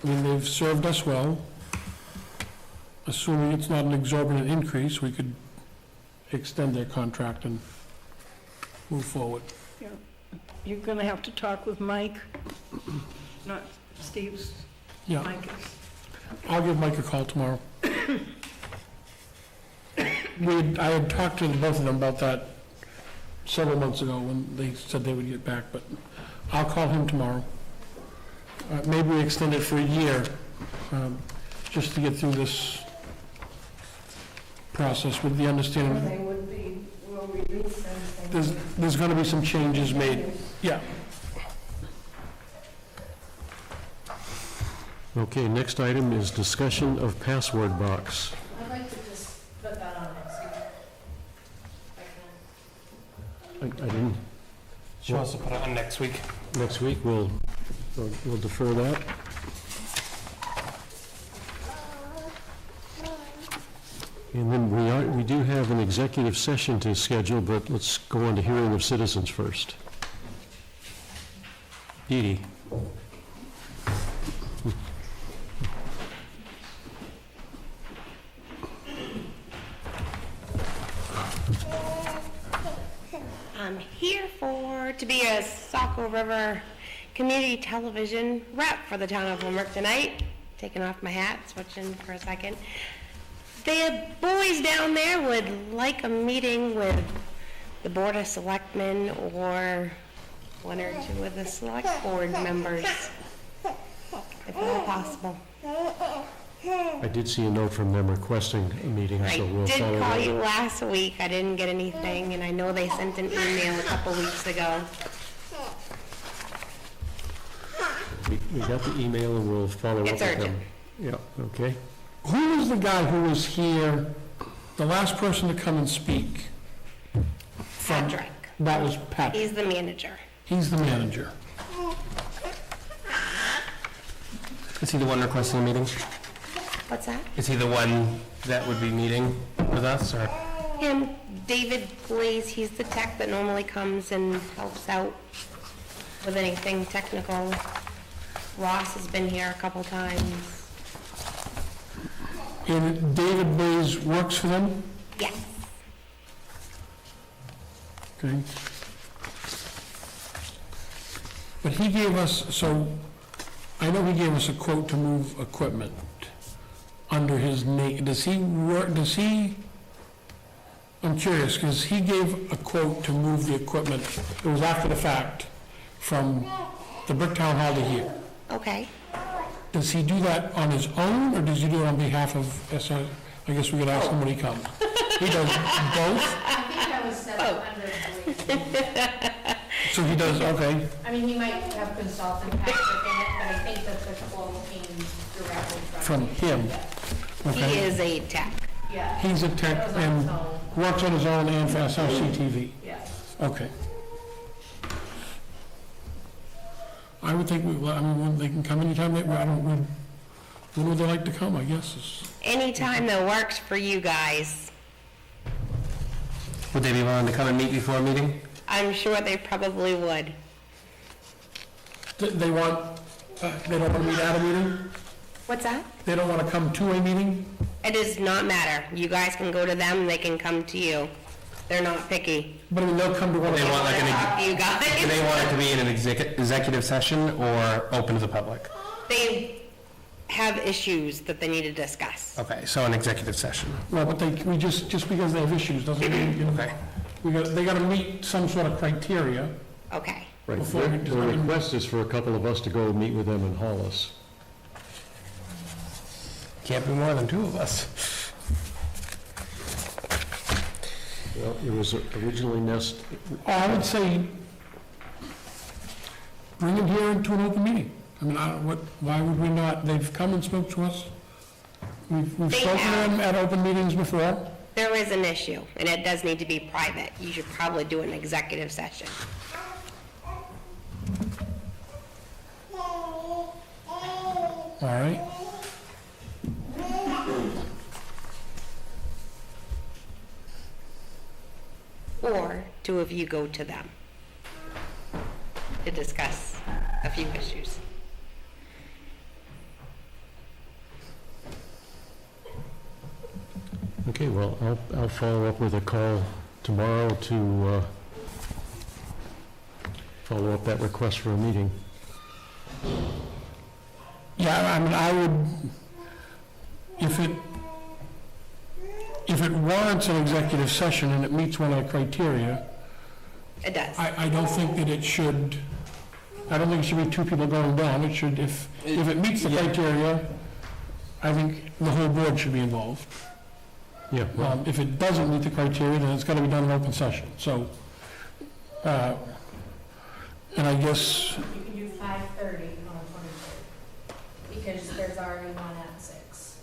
I mean, they've served us well. Assuming it's not an exorbitant increase, we could extend their contract and move forward. you're going to have to talk with Mike, not Steve's. Yeah. Mike is. I'll give Mike a call tomorrow. I had talked to both of them about that several months ago when they said they would get back, but I'll call him tomorrow. Maybe we extend it for a year, just to get through this process with the understanding They would be, will release anything. there's going to be some changes made. Yeah. Okay, next item is discussion of password box. I'd like to just put that on next week. If I can. I didn't, She wants to put it on next week. next week, we'll defer that. And then we do have an executive session to schedule, but let's go on to hearing of citizens first. Dee Dee. I'm here to be a Saco River Community Television rep for the town of Limerick tonight. Taking off my hat, switching for a second. The boys down there would like a meeting with the Board of Selectmen or one or two of the Select Board members, if at all possible. I did see a note from them requesting a meeting, I so we'll did follow call that. you last week, I didn't get anything, and I know they sent an email a couple weeks ago. We got the email and we'll follow up with It's them. urgent. Yeah, okay. Who was the guy who was here, the last person to come and speak? Patrick, That was Patrick. he's the manager. He's the manager. Is he the one requesting a meeting? What's that? Is he the one that would be meeting with us, or? Him, David Blaze, he's the tech that normally comes and helps out with anything technical. Ross has been here a couple times. And David Blaze works for them? Yes. Okay. But he gave us, so, I know he gave us a quote to move equipment under his name. Does he work, I'm curious, because he gave a quote to move the equipment, it was after the fact, from the Bricktown Hall to here. Okay. Does he do that on his own, or does he do it on behalf of SR? I guess we could ask him when he comes. He does both? I think that was set up under the So he does, okay. I mean, he might have consultant Patrick in it, but I think that the quote came directly From him? Okay. He is a tech. Yeah. He's a tech and works on his own and has CTV? Yes. Okay. I would think, when they can come anytime, when would they like to come, I guess? Anytime that works for you guys. Would they be willing to come and meet before a meeting? I'm sure they probably would. They don't want to meet at a meeting? What's that? They don't want to come to a meeting? It does not matter. You guys can go to them, they can come to you. They're not picky. But I mean, they'll come to one of They the... want like Wanna talk to you do guys. they want it to be in an executive session or open to the public? They have issues that they need to discuss. Okay, so an executive session. Well, but just because they have issues doesn't mean, Okay. they got to meet some sort of criteria. Okay. Right, Before we the request is for a couple of us to go meet with them in Hollis. Can't be more than two of us. Well, it was originally I would say, bring them here into an open meeting. I mean, why would we not? They've come and spoke to us. We've They spoken to have. them at open meetings before. There is an issue, and it does need to be private. You should probably do an executive session. All right. Or two of you go to them to discuss a few issues. Okay, well, I'll follow up with a call tomorrow to follow up that request for a meeting. Yeah, I mean, I would, if it warrants an executive session and it meets one of the criteria, It does. I don't think that it should, I don't think it should be two people going down. It should, if it meets the criteria, I think the whole board should be involved. Yeah, well, If it doesn't meet the criteria, then it's got to be done in open session. So, and I guess, You can do 5:30 on 23rd, because there's already one at 6.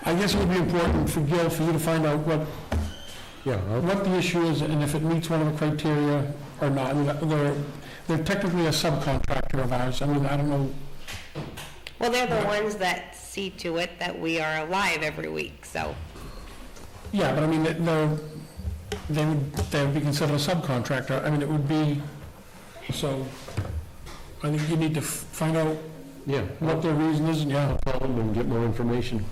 I guess it would be important for Gil, for you to find out what the issue is and if it meets one of the criteria or not. I mean, they're technically a subcontractor of ours. I mean, I don't know. Well, they're the ones that see to it that we are alive every week, so. Yeah, but I mean, they would be considered a subcontractor. I mean, it would be, so I think you need to find out yeah, what their reason is, and I'll call them and get more information.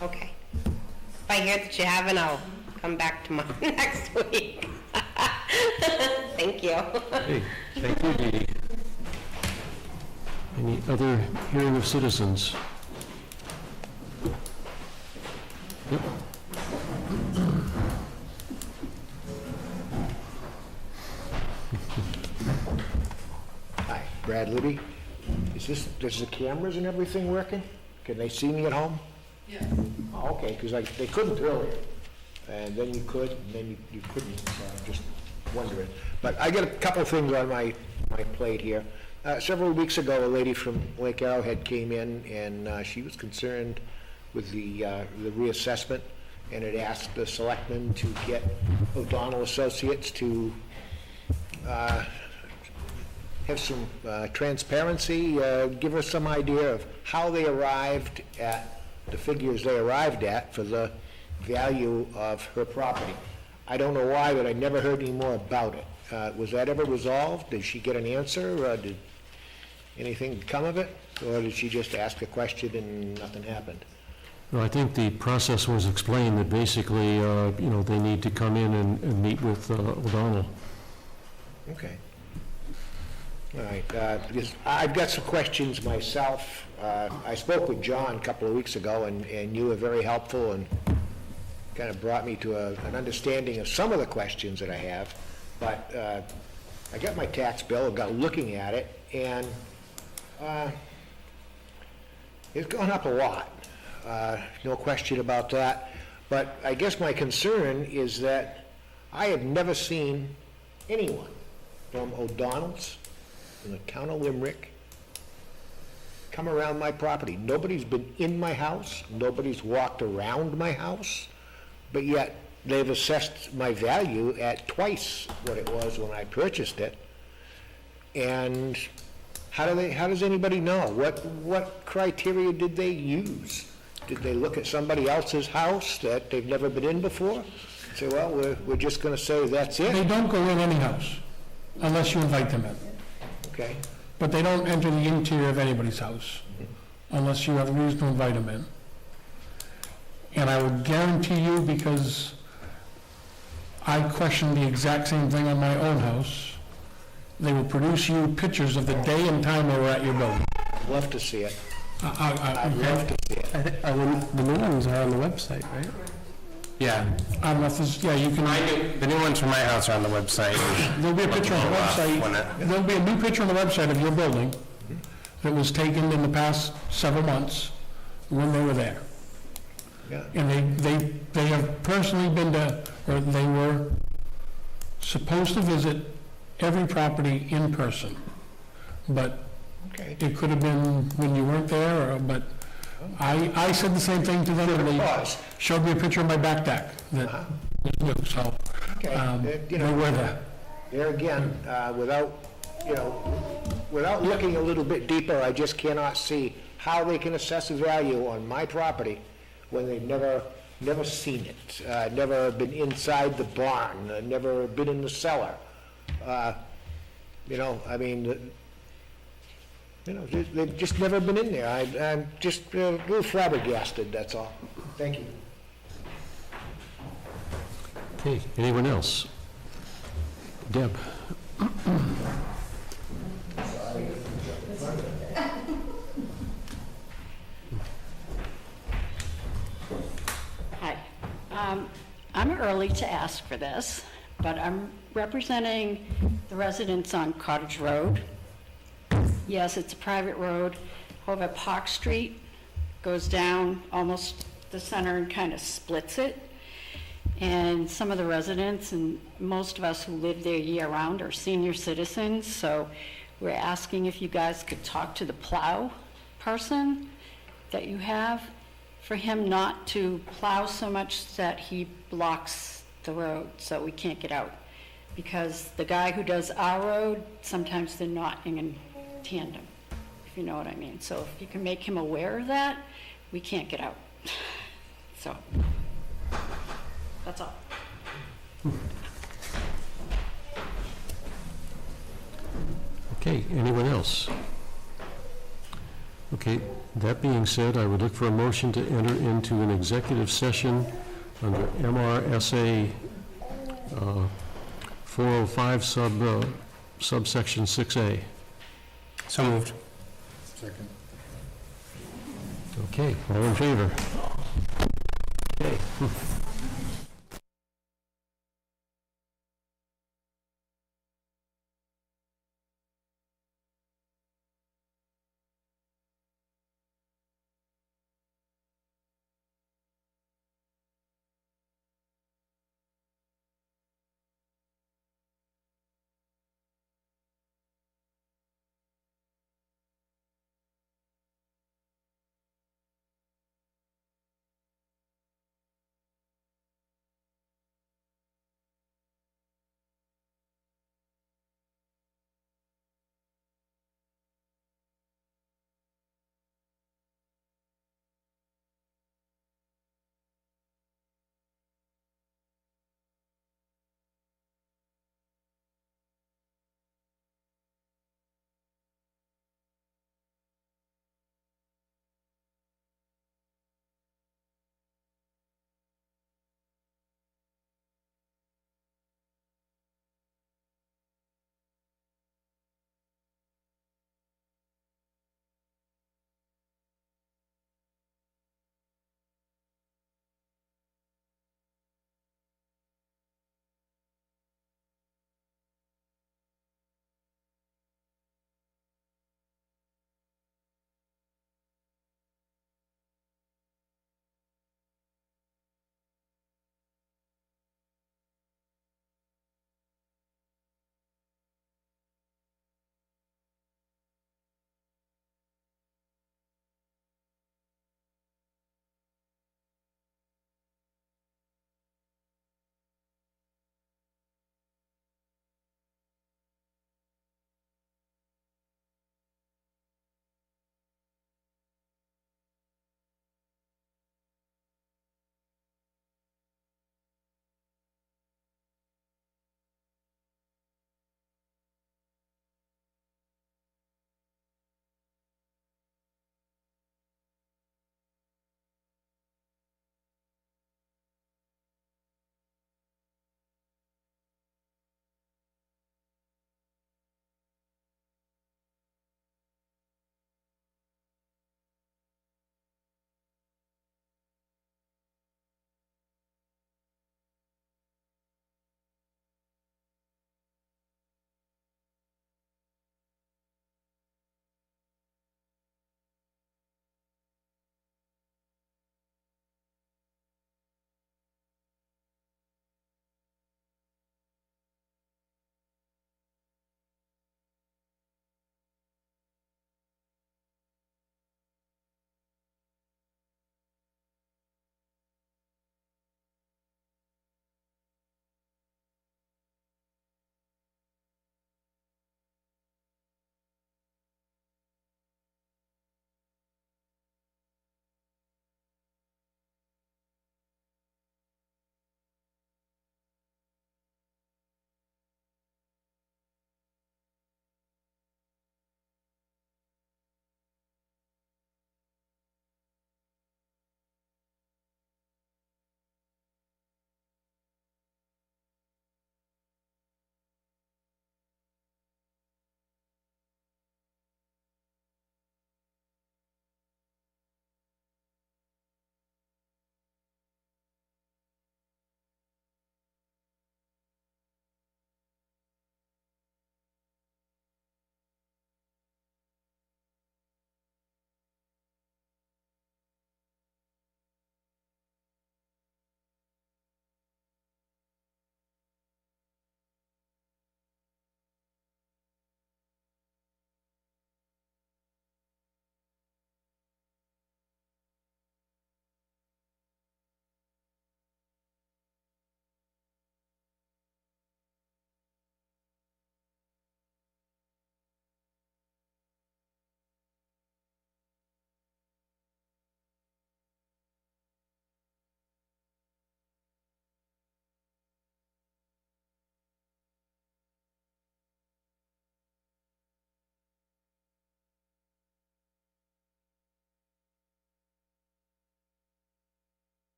Okay. If I hear that you haven't, I'll come back tomorrow, next week. Thank you. Hey, thank you, Dee Dee. Any other hearing of citizens? Yep. Hi, Brad Libby. Is the cameras and everything working? Can they see me at home? Yeah. Oh, okay, because they couldn't earlier, and then you could, and then you couldn't, so I'm just wondering. But I got a couple of things on my plate here. Several weeks ago, a lady from Lake Arrowhead came in, and she was concerned with the reassessment, and had asked the selectmen to get O'Donnell Associates to have some transparency, give us some idea of how they arrived at the figures they arrived at for the value of her property. I don't know why, but I never heard any more about it. Was that ever resolved? Did she get an answer? Did anything come of it? Or did she just ask a question and nothing happened? Well, I think the process was explained that basically, they need to come in and meet with O'Donnell. Okay. All right, because I've got some questions myself. I spoke with John a couple of weeks ago, and you were very helpful and kind of brought me to an understanding of some of the questions that I have. But I got my tax bill, got looking at it, and it's gone up a lot. No question about that. But I guess my concern is that I have never seen anyone from O'Donnell's, from the town of Limerick, come around my property. Nobody's been in my house, nobody's walked around my house, but yet they've assessed my value at twice what it was when I purchased it. And how does anybody know? What criteria did they use? Did they look at somebody else's house that they've never been in before? Say, well, we're just gonna say that's it? They don't go in any house unless you invite them in. Okay. But they don't enter the interior of anybody's house unless you have a reason to invite them in. And I will guarantee you, because I questioned the exact same thing on my own house, they will produce you pictures of the day and time they were at your building. I'd love to see it. I'd love to see it. The new ones are on the website, right? Yeah. I don't know if this, yeah, you can. The new ones from my house are on the website. There'll be a picture on the website, there'll be a new picture on the website of your building that was taken in the past several months when they were there. Yeah. And they have personally been to, or they were supposed to visit every property in person. But Okay. it could have been when you weren't there, but I said the same thing to them, and they showed me a picture of my back deck that was new, so, Okay. they were there. There again, without looking a little bit deeper, I just cannot see how they can assess a value on my property when they've never seen it, never been inside the barn, never been in the cellar. They've just never been in there. I'm just a little flabbergasted, that's all. Thank you. Okay, anyone else? Deb? Hi. I'm early to ask for this, but I'm representing the residents on Cottage Road. Yes, it's a private road. However, Park Street goes down almost the center and kind of splits it. And some of the residents and most of us who live there year-round are senior citizens, so we're asking if you guys could talk to the plow person that you have, for him not to plow so much that he blocks the road so we can't get out. Because the guy who does our road, sometimes they're not in tandem, if you know what I mean. So if you can make him aware of that, we can't get out. So, that's all. Okay, anyone else? Okay, that being said, I would look for a motion to enter into an executive session under MRSA 405 subsection 6A. So moved. Second. Okay, all in favor? Okay.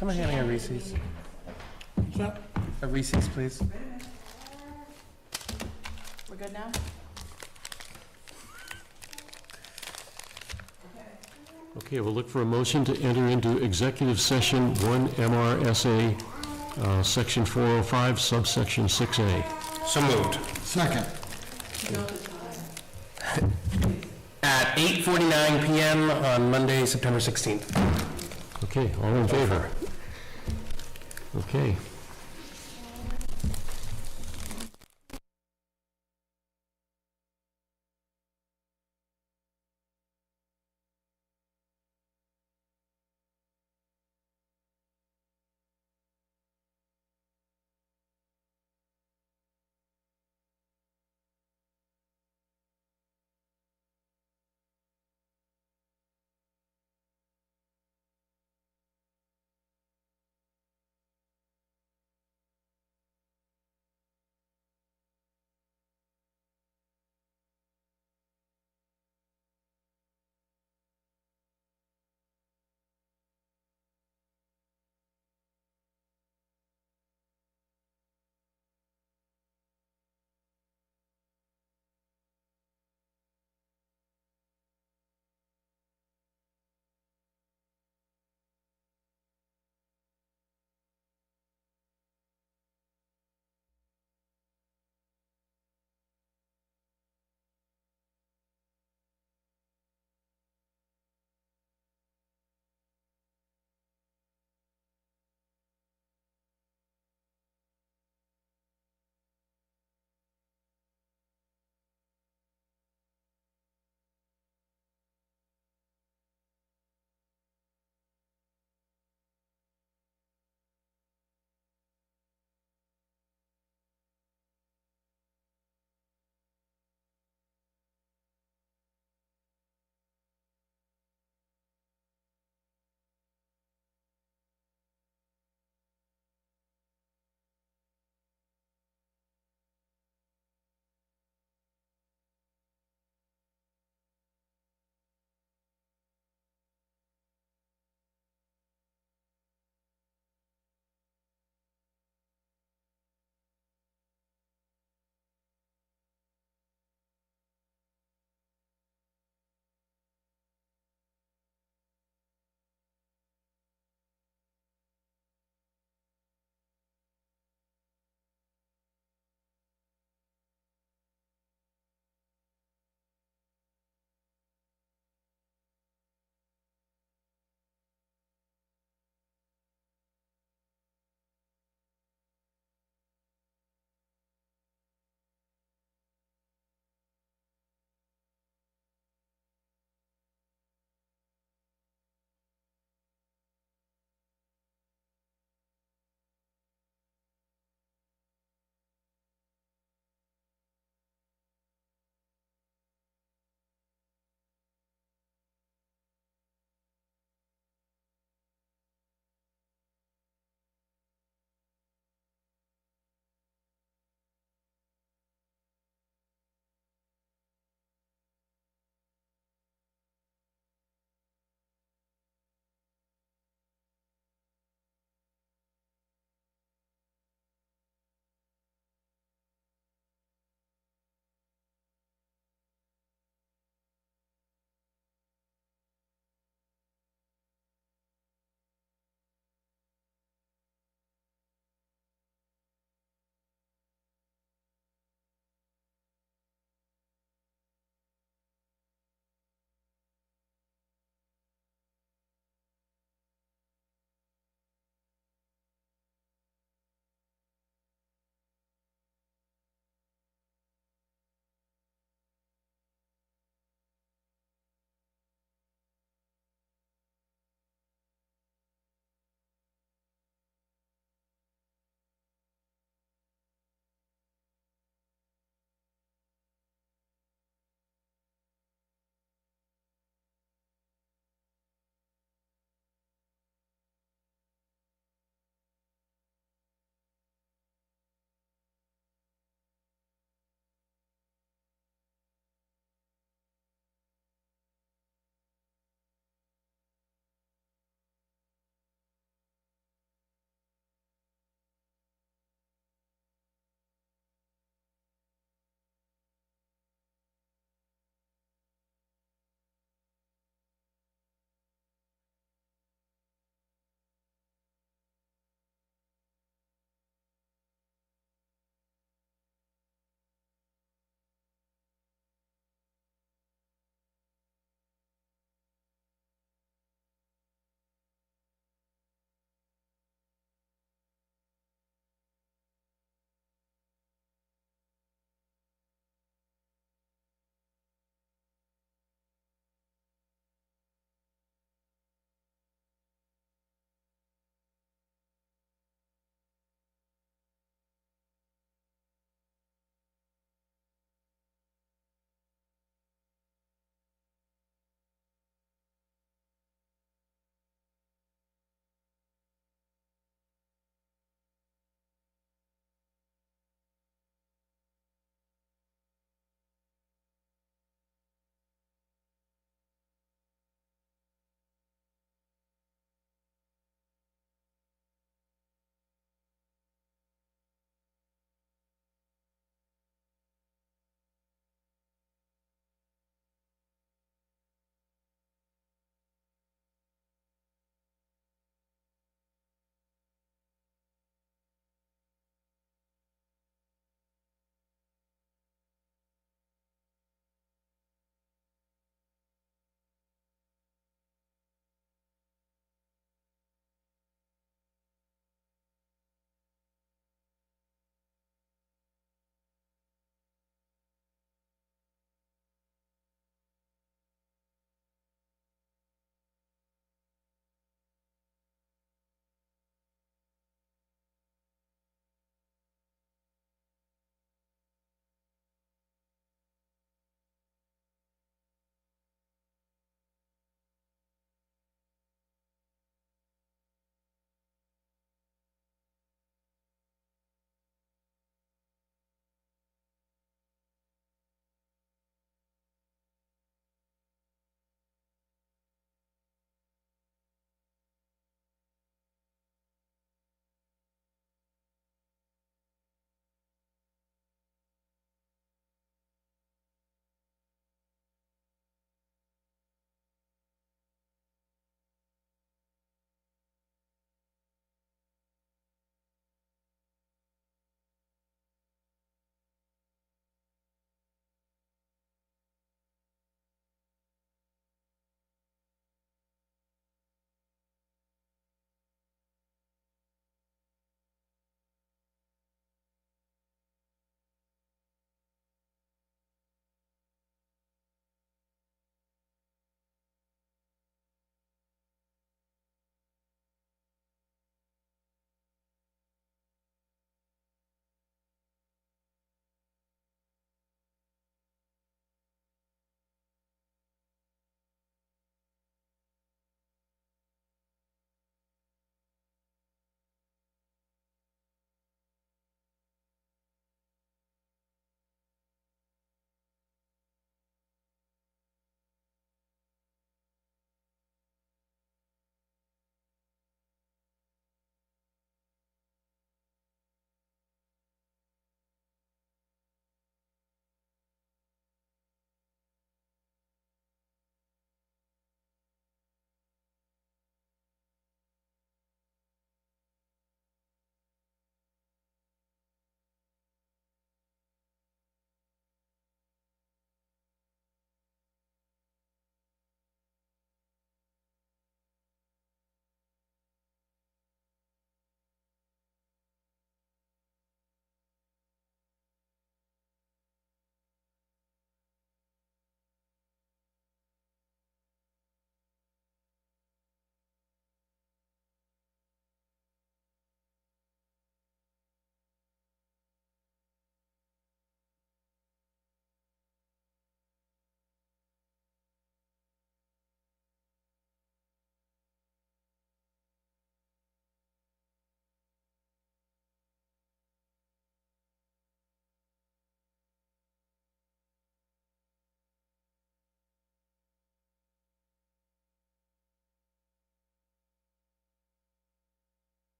Someone hand me a Reese's. What's that? A Reese's, please. We're good now? Okay, we'll look for a motion to enter into executive session 1 MRSA, section 405, subsection 6A. So moved. Second. At 8:49 PM on Monday, September 16th. Okay, all in favor? Okay.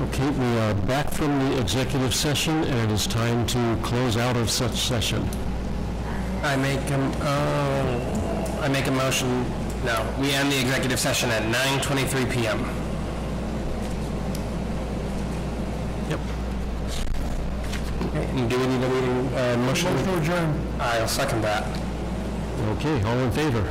Okay, we are back from the executive session, and it is time to close out of such session. I make a motion, no, we end the executive session at 9:23 PM. Yep. Okay, and do we need a meeting, motion? Motion to adjourn. I'll second that. Okay, all in favor?